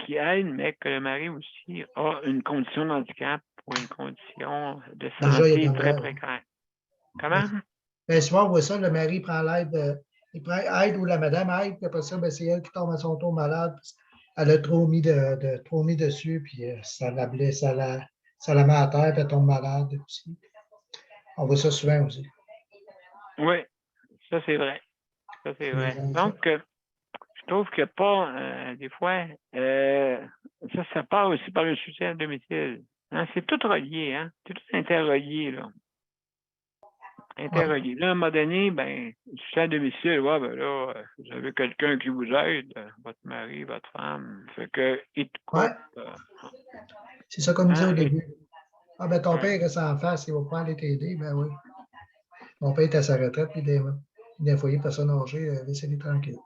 qui aide, mais que le mari aussi a une condition de handicap ou une condition de Déjà, il y santé en très a. précaire. Comment? Bien souvent, on voit ça, le mari prend l'aide, il prend aide ou la madame aide, puis après ça, ben, c'est elle qui tombe à son tour malade. Parce qu'elle a trop mis, trop mis dessus, puis ça la blesse, ça la met à terre, puis elle tombe malade aussi. On voit ça souvent aussi. Oui, ça c'est vrai. Ça c'est vrai. Donc, je trouve que pas, des fois, ça part aussi par le soutien à domicile. Hein, c'est tout relié, hein? C'est tout interrelié, là. Interrelié. Là, à un moment donné, ben, le soutien à domicile, ouais, ben là, vous avez quelqu'un qui vous aide, votre mari, votre femme, fait que, il te coupe. Ouais. C'est ça qu'on me disait au Hein, début. Ah, ben ton Ouais. père reste en face, il va pas aller t'aider. Ben oui. Mon père est à sa retraite, puis des foyers de personnes âgées, laissez-les tranquilles.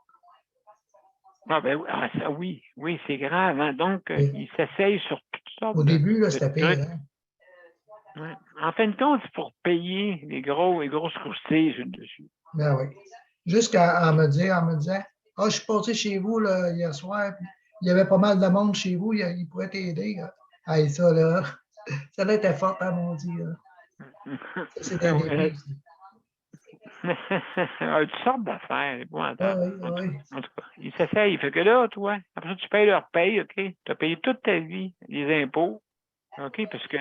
Ah, ben oui, ça, oui, c'est grave, hein? Donc, Oui. il s'essaye sur toutes sortes Au de début, là, de c'était trucs. pire. Hein? Ouais. En fin de compte, c'est pour payer les grosses croustilles sur le dessus. Ben oui. Jusqu'à me disant, ah, je suis passé chez vous là, hier soir, puis il y avait pas mal de monde chez vous, il pourrait t'aider. Ah, ça, là, ça là était fort, hein, mon Dieu. Ça, c'était un début. Toutes sortes d'affaires, épouvantables. Oui, oui. En tout cas, ils s'essayent. Fait que là, toi, après ça, tu payes leur paye, OK? Tu as payé toute ta vie les impôts, OK? Parce que,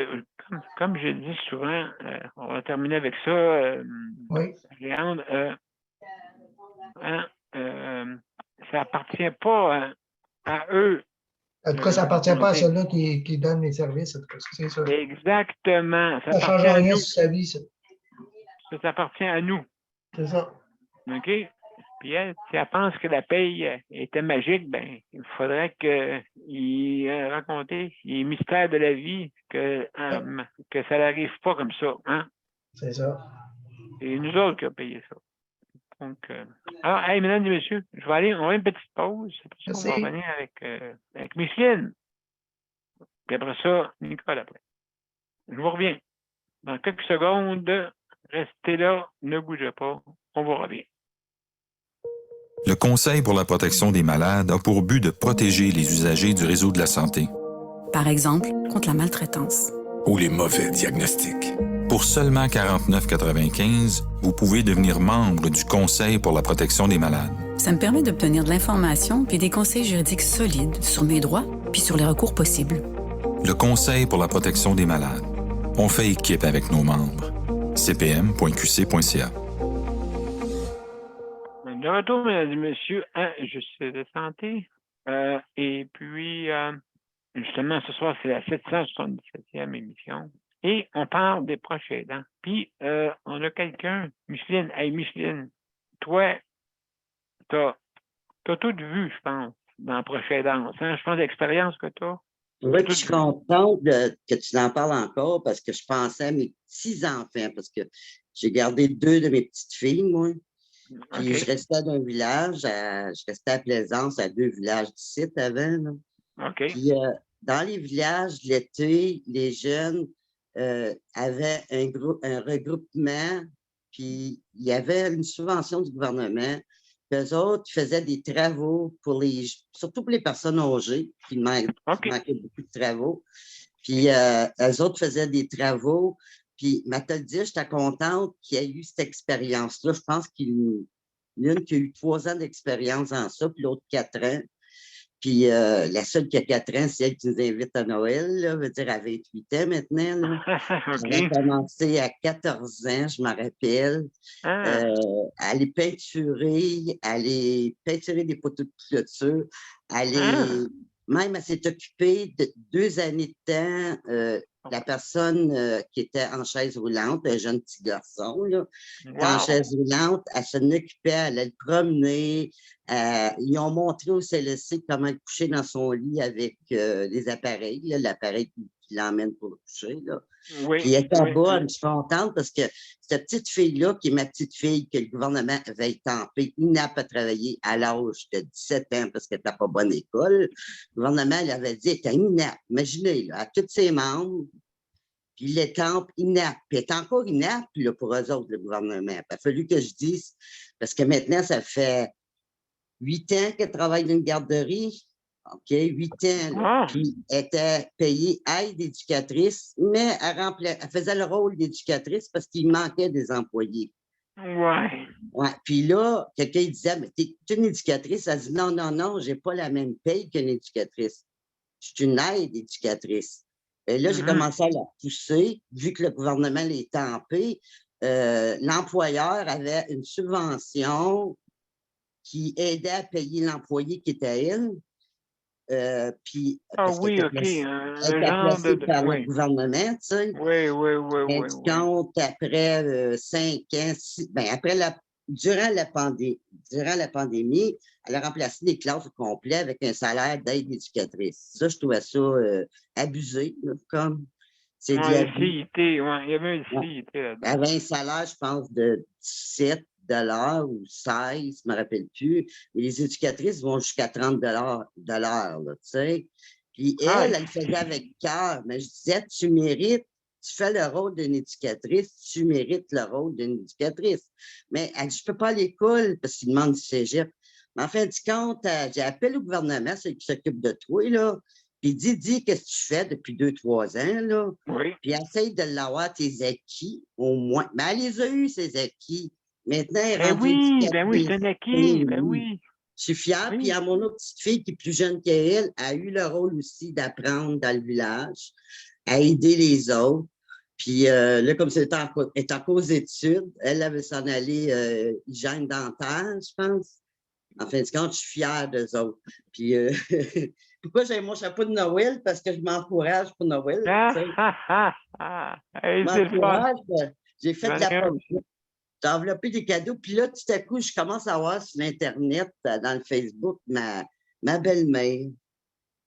comme je dis souvent, on va terminer avec ça, Oui. Léandre, ça appartient pas à eux. En tout cas, ça n'appartient pas à ceux-là qui donnent les services, en tout cas, c'est ça. Exactement. Ça Ça ne change appartient à rien nous. sur sa vie, ça. Ça appartient à nous. C'est ça. OK? Puis elle, si elle pense que la paye était magique, ben, il faudrait qu'il raconte les mystères de la vie, que ça n'arrive pas comme ça. Hein? C'est ça. C'est nous autres qui avons payé ça. Donc, alors, hey, mesdames et messieurs, on va une petite pause. Après ça, on va revenir avec Micheline. Puis après ça, Nicole après. Je vous reviens. Dans quelques secondes, restez là, ne bougez pas. On vous revient. Le Conseil pour la protection des malades a pour but de protéger les usagers du réseau de la santé. Par exemple, contre la maltraitance. Ou les mauvais diagnostics. Pour seulement 49,95 $, vous pouvez devenir membre du Conseil pour la protection des malades. Ça me permet d'obtenir de l'information puis des conseils juridiques solides sur mes droits puis sur les recours possibles. Le Conseil pour la protection des malades. On fait équipe avec nos membres. cpm.qc.ca. De retour, mesdames et messieurs, à Justice de santé. Et puis, justement, ce soir, c'est la 777e émission. Et on parle des proches aidants. Puis, on a quelqu'un, Micheline. Hey, Micheline, toi, t'as tout vu, je pense, dans proche aidance. Hein? Je pense l'expérience que t'as. Oui, puis je suis contente que tu en parles encore parce que je pensais à mes petits-enfants, parce que j'ai gardé 2 de mes petites filles, moi. Puis je restais dans un village, je restais à Plaisance, à 2 villages d'ici avant. Là. OK. Puis dans les villages, l'été, les jeunes avaient un regroupement, puis il y avait une subvention du gouvernement. Puis eux autres faisaient des travaux surtout pour les personnes âgées qui manquaient beaucoup de travaux. Puis eux autres faisaient des travaux. Puis Mathilde, j'étais contente qu'il y ait eu cette expérience-là. Je pense l'une qui a eu 3 ans d'expérience en ça, puis l'autre 4 ans. Puis la seule qui a 4 ans, c'est elle qui nous invite à Noël, là, veut dire à 28 ans maintenant. Là. Elle a commencé à 14 ans, je me rappelle. Elle est peinturée des poteaux de clôture. Même, elle s'est occupée de 2 années de temps. La personne qui était en chaise roulante, un jeune petit garçon, là, en chaise roulante, elle s'en occupait, elle allait le promener. Ils ont montré au CLSC comment il couchait dans son lit avec les appareils, l'appareil qui l'emmène pour le coucher, là. Oui. Puis elle était oui, bonne, oui. je suis contente parce que cette petite fille-là, qui est ma petite fille, que le gouvernement avait étampée, inapte à travailler à l'âge de 17 ans parce qu'elle n'était pas bonne école, le gouvernement elle avait dit, elle était inapte. Imaginez, là, à tous ses membres, puis il l'étampe inapte. Puis elle est encore inapte là, pour eux autres, le gouvernement. Il a fallu que je dise, parce que maintenant, ça fait 8 ans qu'elle travaille dans une garderie. OK, 8 ans. Là. Ah. Puis elle était payée aide éducatrice, mais elle faisait le rôle d'éducatrice parce qu'il manquait des employés. Ouais. Ouais. Puis là, quelqu'un disait, mais t'es une éducatrice? Elle dit, non, non, non, j'ai pas la même paye qu'une éducatrice. Je suis une aide éducatrice. Et là, j'ai commencé à la pousser, vu que le gouvernement l'ait tempé. L'employeur avait une subvention qui aidait à payer l'employé qui était elle. Puis, Ah parce qu'elle oui, était OK. placée, Un elle était genre placée par le oui. gouvernement, tu sais. Oui, oui, oui, Elle oui, dit oui. compte après 5 ans, durant la pandémie, elle a remplacé des classes au complet avec un salaire d'aide éducatrice. Ça, je trouvais ça abusé, là, comme c'est de Ouais, l'abus. illicité, ouais. Il y avait une Ouais. illicité Elle là-dedans. avait un salaire, je pense, de 17 ou 16, je ne me rappelle plus. Mais les éducatrices vont jusqu'à 30 de l'heure, là, tu sais. Puis Ah, elle le faisait avec cœur. Mais je disais, tu mérites, tu fais le rôle d'une éducatrice, tu mérites le rôle d'une éducatrice. Mais elle dit, je ne peux pas à l'école parce qu'il demande du cégep. Mais en fin de compte, j'ai appelé au gouvernement, celui qui s'occupe de toi, là. Puis dis, qu'est-ce que tu fais depuis 2-3 ans, là? oui. Puis essaye de l'avoir tes acquis, au moins. Mais elle les a eu, ses acquis. Maintenant, elle est rendue Ben oui, c'est un acquis. Ben oui. oui. Je suis fière. Oui. Puis à mon autre petite fille qui est plus jeune qu'elle, a eu le rôle aussi d'apprendre dans le village, à aider les autres. Puis là, comme c'est en cause d'études, elle avait s'en aller hygiène dentaire, je pense. En fin de compte, je suis fière d'eux autres. Puis pourquoi j'ai mon chapeau de Noël? Parce que je m'encourage pour Noël. Hey, Je c'est le fun. m'encourage. J'ai fait de la J'en ai un politique. J'ai enveloppé des cadeaux. Puis là, tout à coup, je commence à voir sur Internet, dans le Facebook, ma belle-mère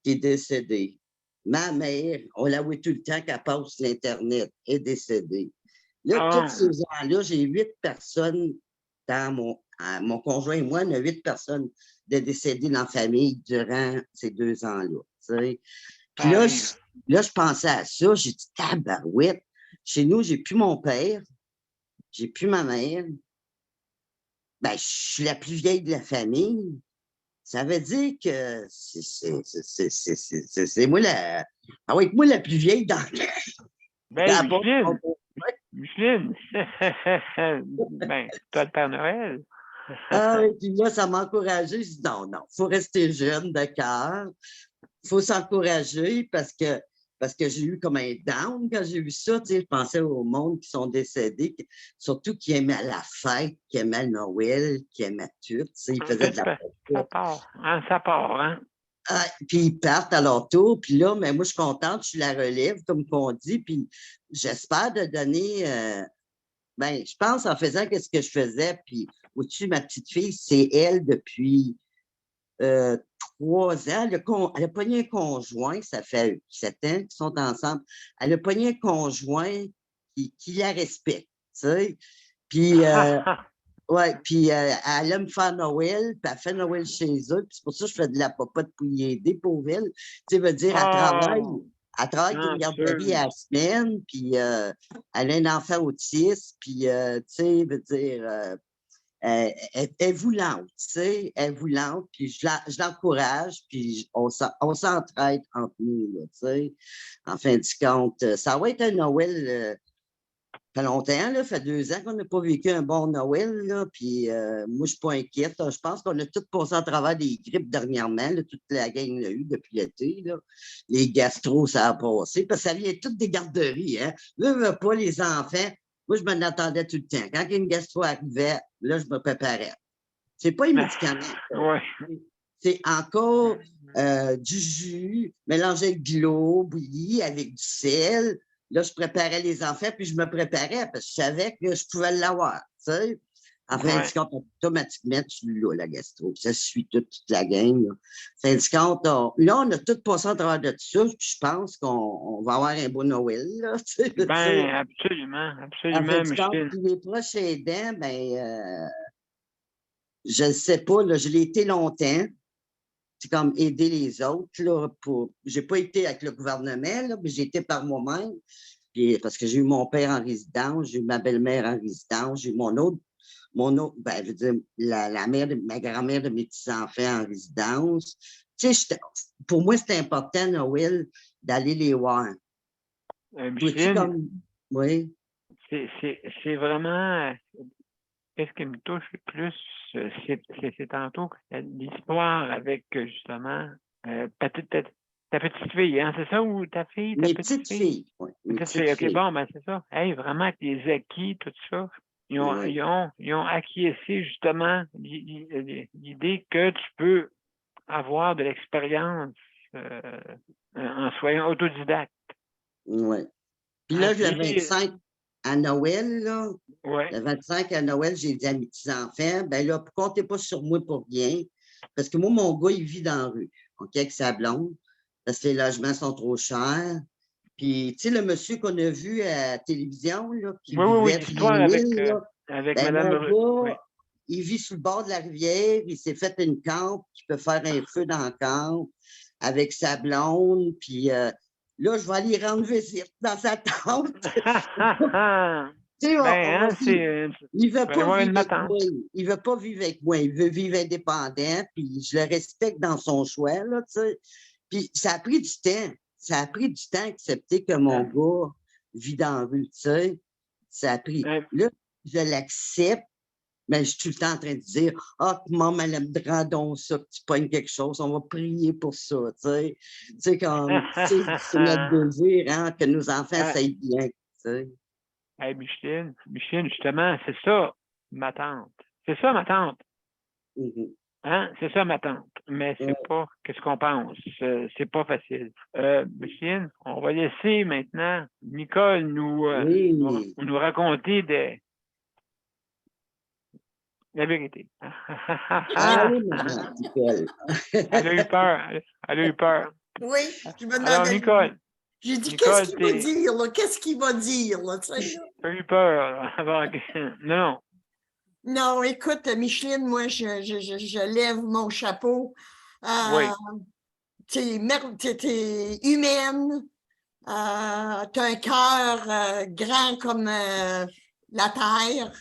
qui est décédée. Ma mère, on la voit tout le temps qu'elle passe sur l'Internet, est décédée. Là, tous ces gens-là, j'ai 8 personnes dans mon conjoint et moi, on a 8 personnes de décédées dans la famille durant ces 2 ans-là. Tu sais. Puis là, je pensais à ça, j'ai dit, tabarouette, chez nous, j'ai plus mon père, j'ai plus ma mère. Ben, je suis la plus vieille de la famille. Ça veut dire que c'est moi la. Ah oui, moi la plus vieille dans Ben, dans Micheline. Ben, toi, le Père Noël. Ah oui, puis là, ça m'a encouragée. Je dis non, il faut rester jeune de cœur. Il faut s'encourager parce que j'ai eu comme un down quand j'ai vu ça. Tu sais, je pensais au monde qui sont décédés, surtout qui aimaient la fête, qui aimaient le Noël, qui aimaient tout. Tu sais, ils faisaient de la fête. Ça part, hein? Ah, puis ils partent à leur tour. Puis là, mais moi, je suis contente, je suis la relève, comme on dit. Puis j'espère de donner. Ben, je pense en faisant ce que je faisais. Puis au-dessus, ma petite fille, c'est elle depuis 3 ans. Elle a pogné un conjoint, ça fait 7 ans qu'ils sont ensemble. Elle a pogné un conjoint qui la respecte, tu sais. Puis, ouais, puis elle aime faire Noël, puis elle fait Noël chez eux. Puis c'est pour ça que je fais de la popote pour y aider, pauvre elle. Tu sais, veut dire, elle travaille dans une garderie à la semaine, puis elle a un enfant autiste, puis, tu sais, veut dire, elle est voulante, tu sais, elle est voulante, puis je l'encourage, puis on s'entraide entre nous, là, tu sais. En fin de compte, ça va être un Noël, ça fait longtemps, là, ça fait 2 ans qu'on n'a pas vécu un bon Noël, là, puis moi, je ne suis pas inquiète. Je pense qu'on a tous passé à travers des grippes dernièrement, là, toute la gang l'a eu depuis l'été, là. Les gastro, ça a passé, parce que ça vient toutes des garderies, hein. Là, pas les enfants. Moi, je m'en attendais tout le temps. Quand une gastro arrivait, là, je me préparais. C'est pas les médicaments. Ouais. C'est encore du jus mélangé avec de l'eau bouillie, avec du sel. Là, je préparais les enfants, puis je me préparais parce que je savais que je pouvais l'avoir. Tu sais? En fin de compte, automatiquement, tu l'as, la gastro. Ça suit toute la game. Là. En fin de compte, là, on a tout passé à travers de ça, puis je pense qu'on va avoir un beau Noël. Là, Ben, absolument, en absolument, fin de compte, Micheline. puis les proches aidants, je ne sais pas, là, je l'ai été longtemps. C'est comme aider les autres. Là, j'ai pas été avec le gouvernement, là, mais j'ai été par moi-même. Puis, parce que j'ai eu mon père en résidence, j'ai eu ma belle-mère en résidence, j'ai eu mon autre, je veux dire, la mère ma grand-mère de mes petits-enfants en résidence. Tu sais, pour moi, c'était important, Noël, d'aller les voir. Micheline, Oui. c'est vraiment... Qu'est-ce qui me touche le plus, c'est tantôt l'histoire avec, justement, ta petite fille, hein, c'est ça, ou ta fille, ta Mes petite petites fille? filles. Oui, mes Petite petites fille, OK, filles. bon, ben c'est ça. Hey, vraiment, avec les acquis, tout ça, ils ont acquiescé, justement, l'idée que tu peux avoir de l'expérience en soyant autodidacte. Oui. Puis Hein, là, le puis, 25 à Noël, là, ouais. le 25 à Noël, j'ai dit à mes petits-enfants, ben là, comptez pas sur moi pour rien, parce que moi, mon gars, il vit dans la rue, OK, avec sa blonde, parce que les logements sont trop chers. Puis, tu sais, le monsieur qu'on a vu à la télévision, là, qui Oui, vivait à l'histoire avec, Blainville, là, avec ben, Mme mon oui. gars, il vit sur le bord de la rivière, il s'est fait une campe, il peut faire un feu dans la campe avec sa blonde, puis là, je vais aller rendre visite dans sa tente. Tu sais, Ben, hein, il veut va y pas avoir vivre une avec matante. moi. Il veut pas vivre avec moi. Il veut vivre indépendant, puis je le respecte dans son choix, là, tu sais. Puis ça a pris du temps. Ça a pris du temps d'accepter que mon gars vit dans la rue, tu sais. Ça a pris. Là, je l'accepte, mais je suis tout le temps en train de dire « Ah, maman, elle aimera donc ça, que tu pognes quelque chose, on va prier pour ça, tu sais. » Tu sais, comme, c'est notre désir, hein, que nos enfants s'aillent bien, tu sais. Hey, Micheline, justement, c'est ça, ma tante. C'est ça, ma tante. Hein? C'est ça, ma tante. Mais c'est pas qu'est-ce qu'on pense. C'est pas facile. Micheline, on va laisser maintenant Nicole nous raconter la vérité. Ah oui, maman, Nicole. Elle a eu peur. Elle a eu peur. Oui, je me demandais. Alors, Nicole. J'ai dit, qu'est-ce qu'il va dire, là? Qu'est-ce qu'il va dire, là? Tu as eu peur. Non. Non, écoute, Micheline, moi, je lève mon chapeau. Oui. Tu es humaine. Tu as un cœur grand comme la terre.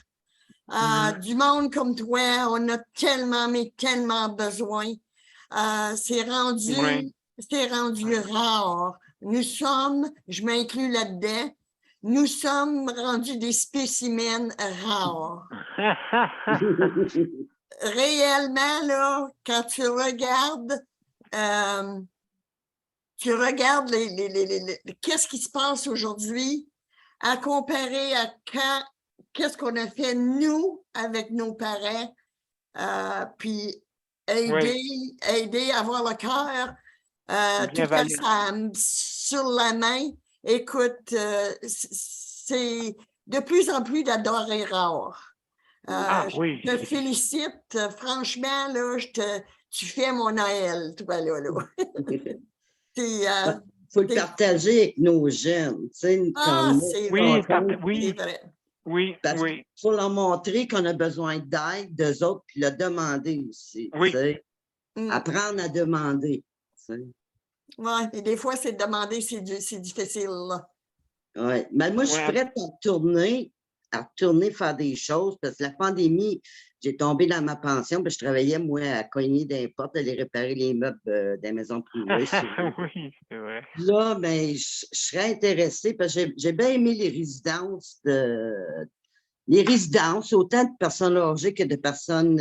Du monde comme toi, on a tellement, mais tellement besoin. C'est rendu rare. Nous sommes, je m'inclus là-dedans, nous sommes rendus des spécimens rares. Réellement, là, quand tu regardes qu'est-ce qui se passe aujourd'hui à comparer à qu'est-ce qu'on a fait, nous, avec nos parents, puis aider à avoir le cœur, tout ça sur la main. Écoute, c'est de plus en plus d'adorés rares. Oui. Je te félicite, franchement, là, tu fais mon Noël, toi, là. Faut le partager avec nos jeunes, tu sais, comme c'est vrai. Oui. Faut leur montrer qu'on a besoin d'aide d'eux autres, puis le demander aussi, tu sais. Apprendre à demander, tu sais. Oui, et des fois, c'est demander, c'est difficile, là. Oui, mais moi, je suis prête à retourner faire des choses, parce que la pandémie, j'ai tombé dans ma pension, puis je travaillais, moi, à cogner des portes, aller réparer les meubles des maisons privées. Oui, c'est vrai. Là, ben, je serais intéressée, parce que j'ai bien aimé les résidences, autant de personnes âgées que de personnes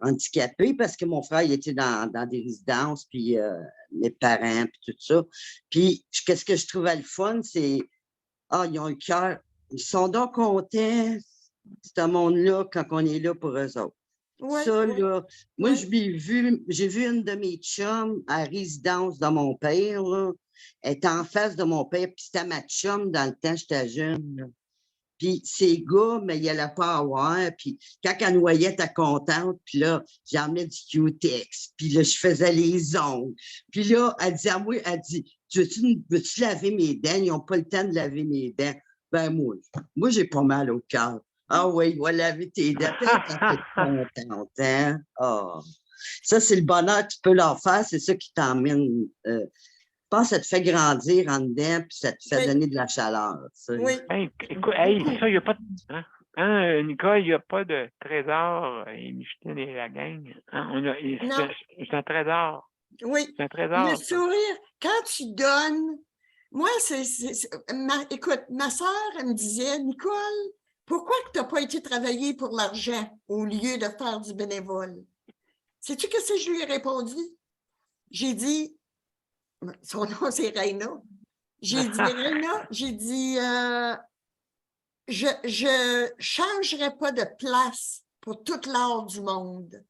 handicapées, parce que mon frère, il était dans des résidences, puis mes parents, puis tout ça. Puis, qu'est-ce que je trouvais le fun, c'est ils ont le cœur, ils sont donc contents, ce monde-là, quand on est là pour eux autres. Là, moi, j'ai vu une de mes chums à la résidence de mon père, là. Elle était en face de mon père, puis c'était ma chum dans le temps, j'étais jeune, là. Puis ces gars, mais il allait pas avoir. Puis quand elle noyait, t'es contente. Puis là, j'emmenais du Q-Tex. Puis là, je faisais les ongles. Puis là, elle dit à moi, elle dit, veux-tu laver mes dents? Ils n'ont pas le temps de laver mes dents. Ben moi, j'ai pas mal au cœur. Ah oui, il va laver tes dents. T'es contente, hein? Oh. Ça, c'est le bonheur que tu peux leur faire. C'est ça qui t'emmène. Je pense que ça te fait grandir en dedans, puis ça te fait Oui. donner de la chaleur. Tu sais. Oui. Hey, écoute, hey, ça, il n'y a pas de. Nicole, il n'y a pas de trésor, et Micheline et la gang. Hein? Non. C'est un trésor. Oui. C'est un trésor. Le ça. sourire, quand tu donnes, moi, écoute, ma soeur, elle me disait, Nicole, pourquoi tu n'as pas été travailler pour l'argent au lieu de faire du bénévole? Sais-tu ce que je lui ai répondu? J'ai dit, son nom c'est Raina. J'ai dit, Raina, j'ai dit, je changerai pas de place pour toute l'art du monde.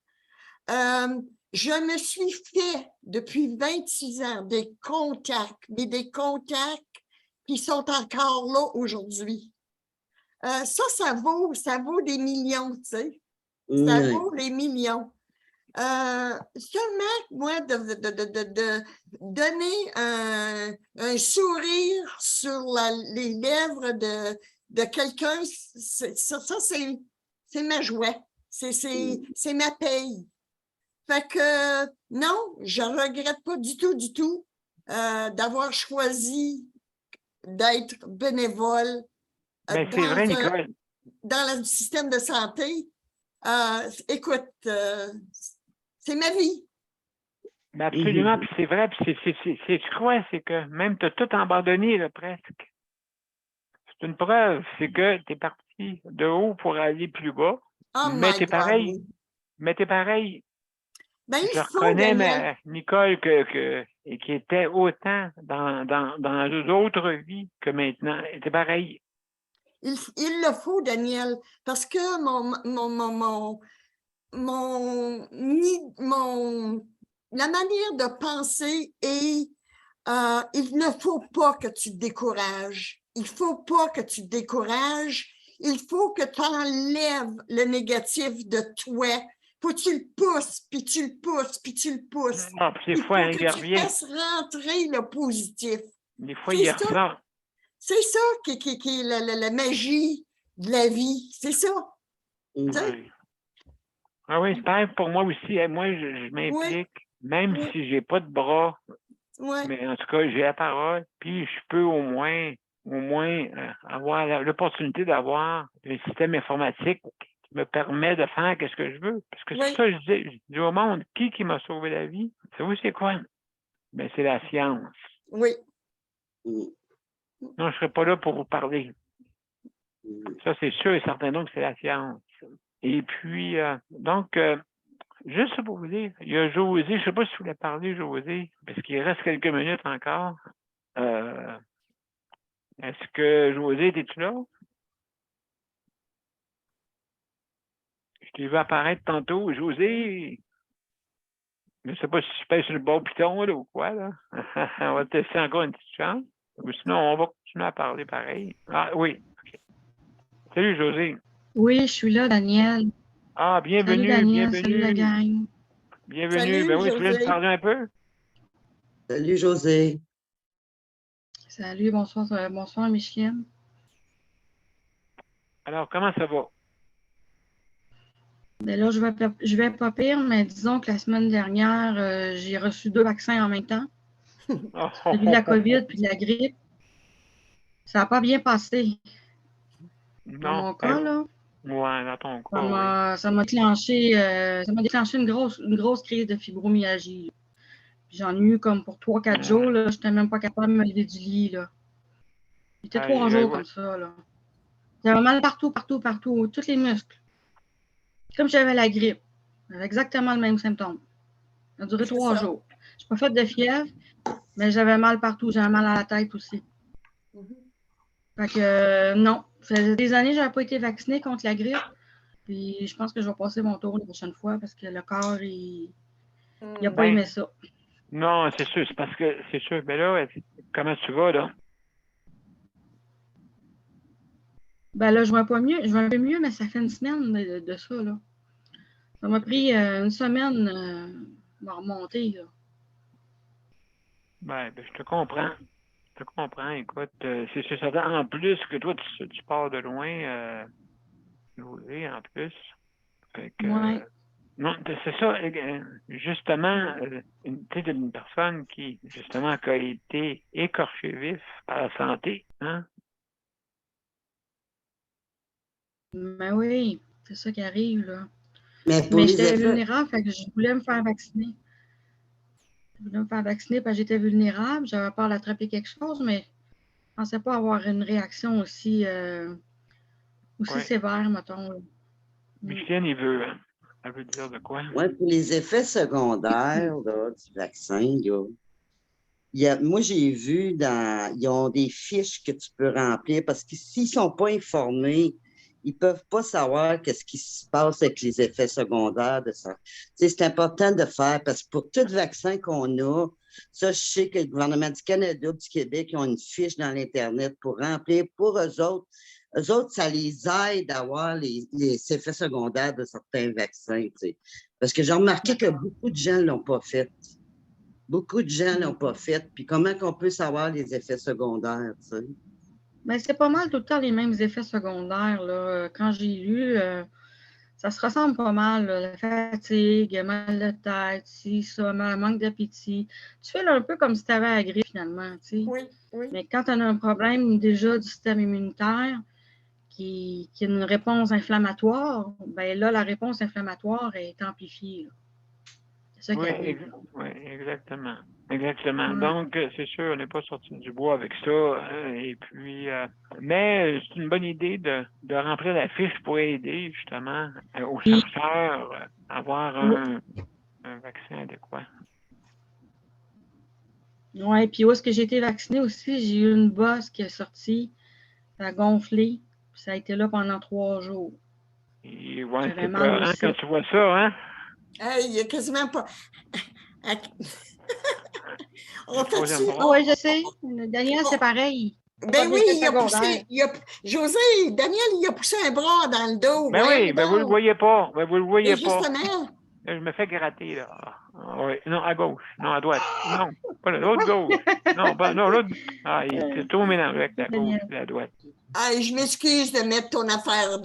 Je me suis fait depuis 26 ans des contacts, mais des contacts qui sont encore là aujourd'hui. Ça vaut des millions, tu sais. Ça vaut des millions. Seulement, moi, de donner un sourire sur les lèvres de quelqu'un, ça c'est ma joie. C'est ma paye. Fait que non, je ne regrette pas du tout d'avoir choisi d'être bénévole Ben, c'est vrai, Nicole. dans le système de santé. Écoute, c'est ma vie. Ben absolument, puis c'est vrai, puis tu crois, c'est que même tu as tout abandonné, là, presque. C'est une preuve, c'est que tu es parti de haut pour aller plus bas, mais t'es pareil. Oui. Mais t'es pareil. Ben, je reconnais Nicole qui était autant dans d'autres vies que maintenant. Elle était pareil. Il le faut, Daniel, parce que la manière de penser est il ne faut pas que tu te décourages. Il ne faut pas que tu te décourages. Il faut que tu enlèves le négatif de toi. Faut que tu le pousses, puis tu le pousses, puis tu le pousses. Non, puis il faut que tu fasses rentrer le positif. Des fois, il ressort. C'est ça qui est la magie de la vie. C'est ça. Oui. Ah oui, c'est pareil pour moi aussi. Moi, je m'implique, même si je n'ai pas de bras. Mais en tout cas, j'ai la parole, puis je peux au moins avoir l'opportunité d'avoir un système informatique qui me permet de faire ce que je veux. Parce que c'est ça, je dis au monde, qui m'a sauvé la vie? Savez-vous c'est quoi? Ben, c'est la science. Oui. Non, je ne serais pas là pour vous parler. Ça, c'est sûr et certain, donc, c'est la science. Et puis, juste pour vous dire, il y a José, je ne sais pas si vous voulez parler, José, parce qu'il reste quelques minutes encore. Est-ce que José, es-tu là? Je t'ai vu apparaître tantôt. José, je ne sais pas si tu pèses sur le bon piton là, ou quoi, là. On va te laisser encore une petite chance. Ou sinon, on va continuer à parler pareil. Ah oui. Okay. Salut, José. Oui, je suis là, Daniel. Ah, bienvenue, salut, Daniel, bienvenue. Salut, la gang. Bienvenue. Salut, ben oui, tu voulais nous parler un peu? Salut, José. Salut, bonsoir, Micheline. Alors, comment ça va? Ben là, je vais pas pire, mais disons que la semaine dernière, j'ai reçu 2 vaccins en même temps. Celui de la COVID puis de la grippe. Ça n'a pas bien passé. Non. Dans mon cas, là. Ouais, dans ton cas, ça m'a déclenché une grosse crise de fibromyalgie. J'en ai eu comme pour 3-4 jours. Je n'étais même pas capable de me lever du lit. J'étais 3 jours comme ça. J'avais mal partout, tous les muscles. Comme j'avais la grippe. J'avais exactement le même symptôme. Ça a duré 3 jours. Je n'ai pas fait de fièvre, mais j'avais mal partout. J'avais mal à la tête aussi. Fait que non. Ça faisait des années que je n'avais pas été vaccinée contre la grippe. Puis je pense que je vais passer mon tour la prochaine fois parce que le corps, il n'a pas aimé ça. Non, c'est sûr. C'est parce que c'est sûr. Mais là, comment tu vas, là? Ben là, je vais pas mieux. Je vais un peu mieux, mais ça fait une semaine de ça, là. Ça m'a pris une semaine de remonter, là. Ben, je te comprends. Je te comprends. Écoute, c'est certain. En plus que toi, tu pars de loin, José, en plus. Fait que, Ouais. non, c'est ça, justement, tu sais, d'une personne qui, justement, qui a été écorchée vif par la santé, hein? Ben oui, c'est ça qui arrive, là. Mais pour Mais les j'étais effets, vulnérable, fait que je voulais me faire vacciner. Je voulais me faire vacciner parce que j'étais vulnérable. J'avais peur d'attraper quelque chose, mais je pensais pas avoir une réaction aussi Ouais. sévère, mettons, là. Micheline, elle veut dire de quoi? ouais, pour les effets secondaires là, du vaccin, moi, j'ai vu ils ont des fiches que tu peux remplir parce que s'ils ne sont pas informés, ils ne peuvent pas savoir qu'est-ce qui se passe avec les effets secondaires de ça. Tu sais, c'est important de faire parce que pour tout vaccin qu'on a, ça, je sais que le gouvernement du Canada, du Québec, ils ont une fiche dans l'Internet pour remplir pour eux autres. Eux autres, ça les aide à avoir les effets secondaires de certains vaccins. Tu sais. Parce que j'ai remarqué que beaucoup de gens ne l'ont pas fait. Beaucoup de gens ne l'ont pas fait. Puis comment qu'on peut savoir les effets secondaires, tu sais? Mais c'est pas mal tout le temps les mêmes effets secondaires, là. Quand j'ai lu, ça se ressemble pas mal, là. La fatigue, mal de tête, ça, manque d'appétit. Tu fais là, un peu comme si tu avais la grippe, finalement, tu sais. Oui, oui. Mais quand tu as un problème déjà du système immunitaire qui a une réponse inflammatoire, ben là, la réponse inflammatoire est amplifiée, là. C'est ça qui arrive. Oui, exactement. Exactement. Ouais. Donc, c'est sûr, on n'est pas sorti du bois avec ça. Et puis, mais c'est une bonne idée de remplir la fiche pour aider justement aux chercheurs à avoir un vaccin adéquat. Oui, puis où est-ce que j'ai été vaccinée aussi, j'ai eu une bosse qui est sortie, ça a gonflé, puis ça a été là pendant 3 jours. Et ouais, J'avais c'est mal peur, hein, aussi. quand tu vois ça, hein? Hey, il n'y a quasiment pas. On fait troisième ça. bras. Ah oui, je sais. Daniel, c'est pareil. Ben oui, Pas il a secondaire. poussé. José, Daniel, il a poussé un bras dans le dos. Ben voyons oui, ben vous le donc. voyez pas. Ben vous le voyez Et pas. justement, Là, je me fais gratter, là. Ah, oui. Non, à gauche. Non, à droite. Non, pas l'autre gauche. Non, non, l'autre. Ah, c'est tout mélangé avec la gauche et la droite. je m'excuse de mettre ton affaire,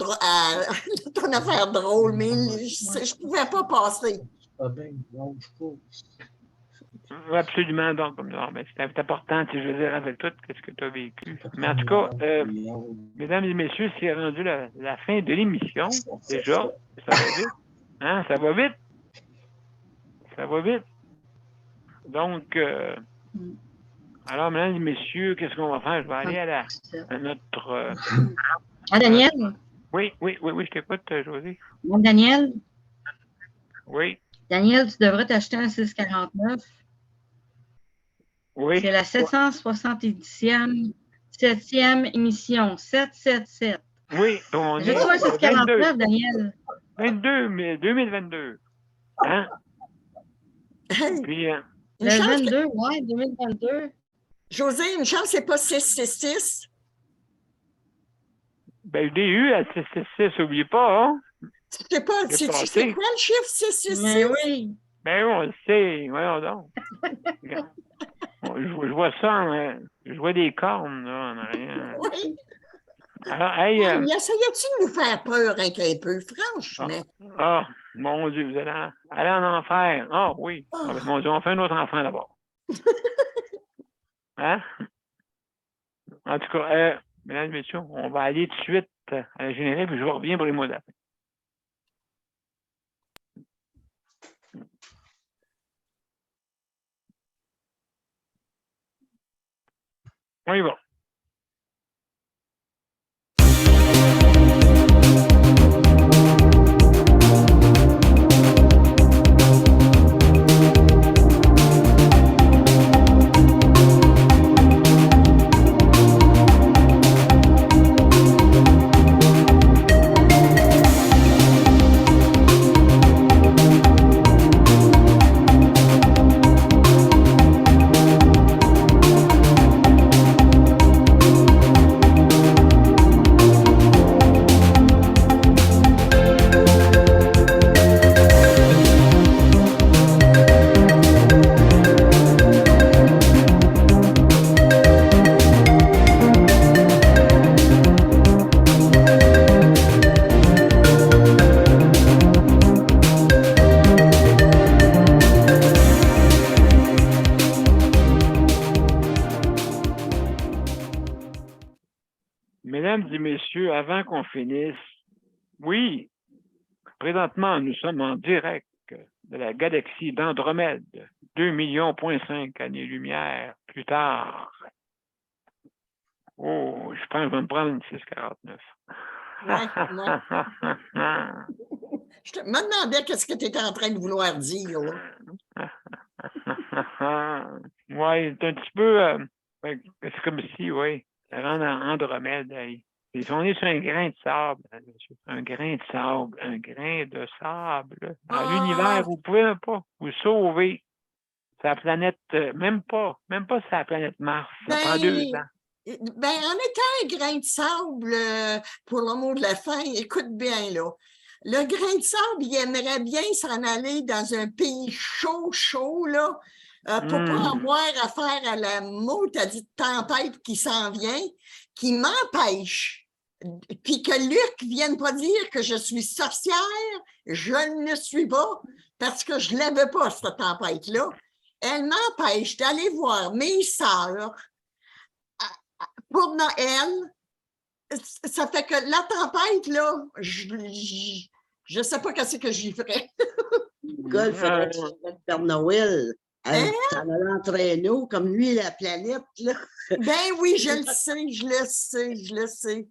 ton affaire drôle, mais je ne pouvais pas passer. Absolument, donc, c'est important, je veux dire, avec tout ce que tu as vécu. Mais en tout cas, mesdames et messieurs, c'est rendu la fin de l'émission, déjà. Ça va vite. Hein, ça va vite. Ça va vite. Donc, alors, mesdames et messieurs, qu'est-ce qu'on va faire? Je vais aller à notre... Ah, Daniel? Oui, je t'écoute, José. Bon, Daniel? Oui. Daniel, tu devrais t'acheter un 649. Oui. C'est la 770e, 7e émission. 777. Oui, on J'ai est trouvé un 649, 22. Daniel. 22, mais 2022. Hein? Puis, le 22, ouais, 2022. José, une chance, c'est pas 666. Ben, je l'ai eu à 666, n'oubliez pas, hein? C'est pas, c'est quoi le chiffre 666? Mais oui. Ben, on le sait, voyons donc. Je vois ça, je vois des cornes, là, en arrière. Oui. Alors, hey, il essayait-tu de nous faire peur un peu, franchement? Ah, mon Dieu, vous allez aller en enfer. Ah, oui. Ah, ben, mon Dieu, on fait un autre enfant d'abord. Hein? En tout cas, mesdames et messieurs, on va aller tout de suite à la générique, puis je reviens pour les mots d'après. On y va. et messieurs, avant qu'on finisse, oui, présentement, nous sommes en direct de la galaxie d'Andromède, 2,5 millions années-lumière plus tard. Oh, je pense que je vais me prendre une 649. Ouais. Je me demandais qu'est-ce que tu étais en train de vouloir dire, là. Oui, c'est un petit peu. C'est comme si, oui, ça rend Andromède. Et on est sur un grain de sable, monsieur. Un grain de sable. Un grain de sable. Dans l'univers, vous ne pouvez pas vous sauver. C'est la planète, même pas c'est la planète Mars. Ça prend 2 ans. Ben, en étant un grain de sable, pour le mot de la fin, écoute bien, là. Le grain de sable, il aimerait bien s'en aller dans un pays chaud, là, pour pas avoir affaire à la maudite tempête qui s'en vient, qui m'empêche. Puis que Luc vienne pas dire que je suis sorcière, je ne le suis pas, parce que je ne l'avais pas, cette tempête-là. Elle m'empêche d'aller voir mes sœurs pour Noël. Ça fait que la tempête, là, je ne sais pas qu'est-ce que j'y ferais. Nicole, il faudrait que tu fasses le Père Noël. T'en as l'entraîneau, comme lui, la planète, là. Ben oui, je le sais.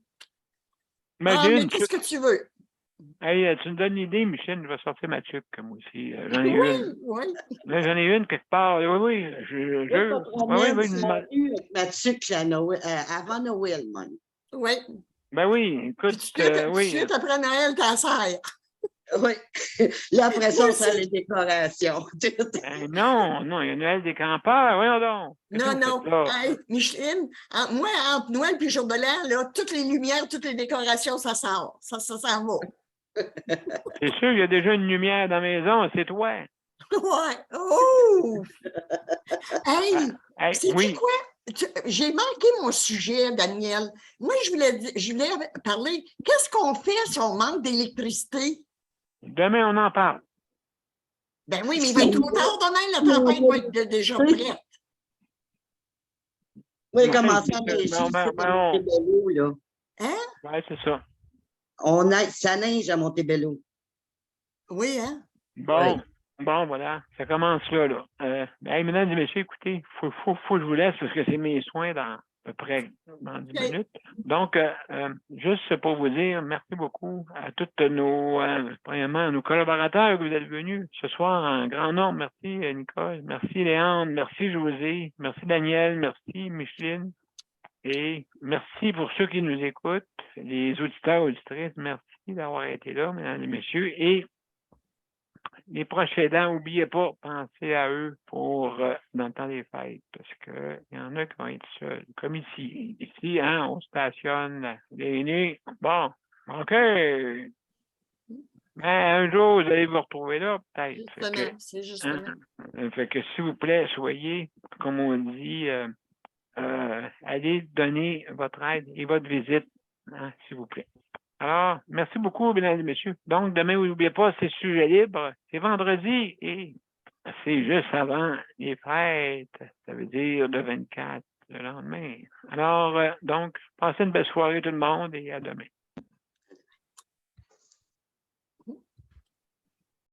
Imagine, mais qu'est-ce que tu veux? Hey, tu me donnes une idée, Michel, je vais sortir ma tuque, moi aussi. J'en ai une. Oui. Là, j'en ai une quelque part. Oui. Je te promène sur la rue avec ma tuque avant Noël, même. Oui. Ben oui, écoute, Suite après Noël, ta sœur. Oui. Là, après ça, on fait les décorations. Non, il y a Noël des campeurs, voyons donc. Non. Hey, Micheline, moi, entre Noël et jour de l'an, là, toutes les lumières, toutes les décorations, ça sort. Ça s'en va. C'est sûr, il y a déjà une lumière dans la maison, c'est toi. Ouais. Oh! Hey, c'est quoi? J'ai manqué mon sujet, Daniel. Moi, je voulais parler. Qu'est-ce qu'on fait si on manque d'électricité? Demain, on en parle. Ben oui, mais il va être trop tard demain, la tempête va être déjà prête. Oui, commencer à neiger ici à Montebello, là. Hein? Oui, c'est ça. Ça neige à Montebello. Oui, hein? Bon, voilà, ça commence là. Hey, mesdames et messieurs, écoutez, faut que je vous laisse parce que c'est mes soins dans à peu près dans 10 minutes. Donc, juste pour vous dire, merci beaucoup à tous premièrement, nos collaborateurs que vous êtes venus ce soir en grand nombre. Merci, Nicole. Merci, Léandre. Merci, José. Merci, Daniel. Merci, Micheline. Et merci pour ceux qui nous écoutent, les auditeurs, auditrices. Merci d'avoir été là, mesdames et messieurs. Et les prochains dents, n'oubliez pas, pensez à eux pour dans le temps des fêtes, parce qu'il y en a qui vont être seuls, comme ici. Ici, hein, on stationne les nez. Bon, OK. Mais un jour, vous allez vous retrouver là, peut-être. C'est justement. Fait que, s'il vous plaît, soyez, comme on dit, allez donner votre aide et votre visite, hein, s'il vous plaît. Alors, merci beaucoup, mesdames et messieurs. Donc, demain, vous n'oubliez pas, c'est sujet libre. C'est vendredi et c'est juste avant les fêtes. Ça veut dire le 24, le lendemain. Alors, donc, passez une belle soirée tout le monde et à demain.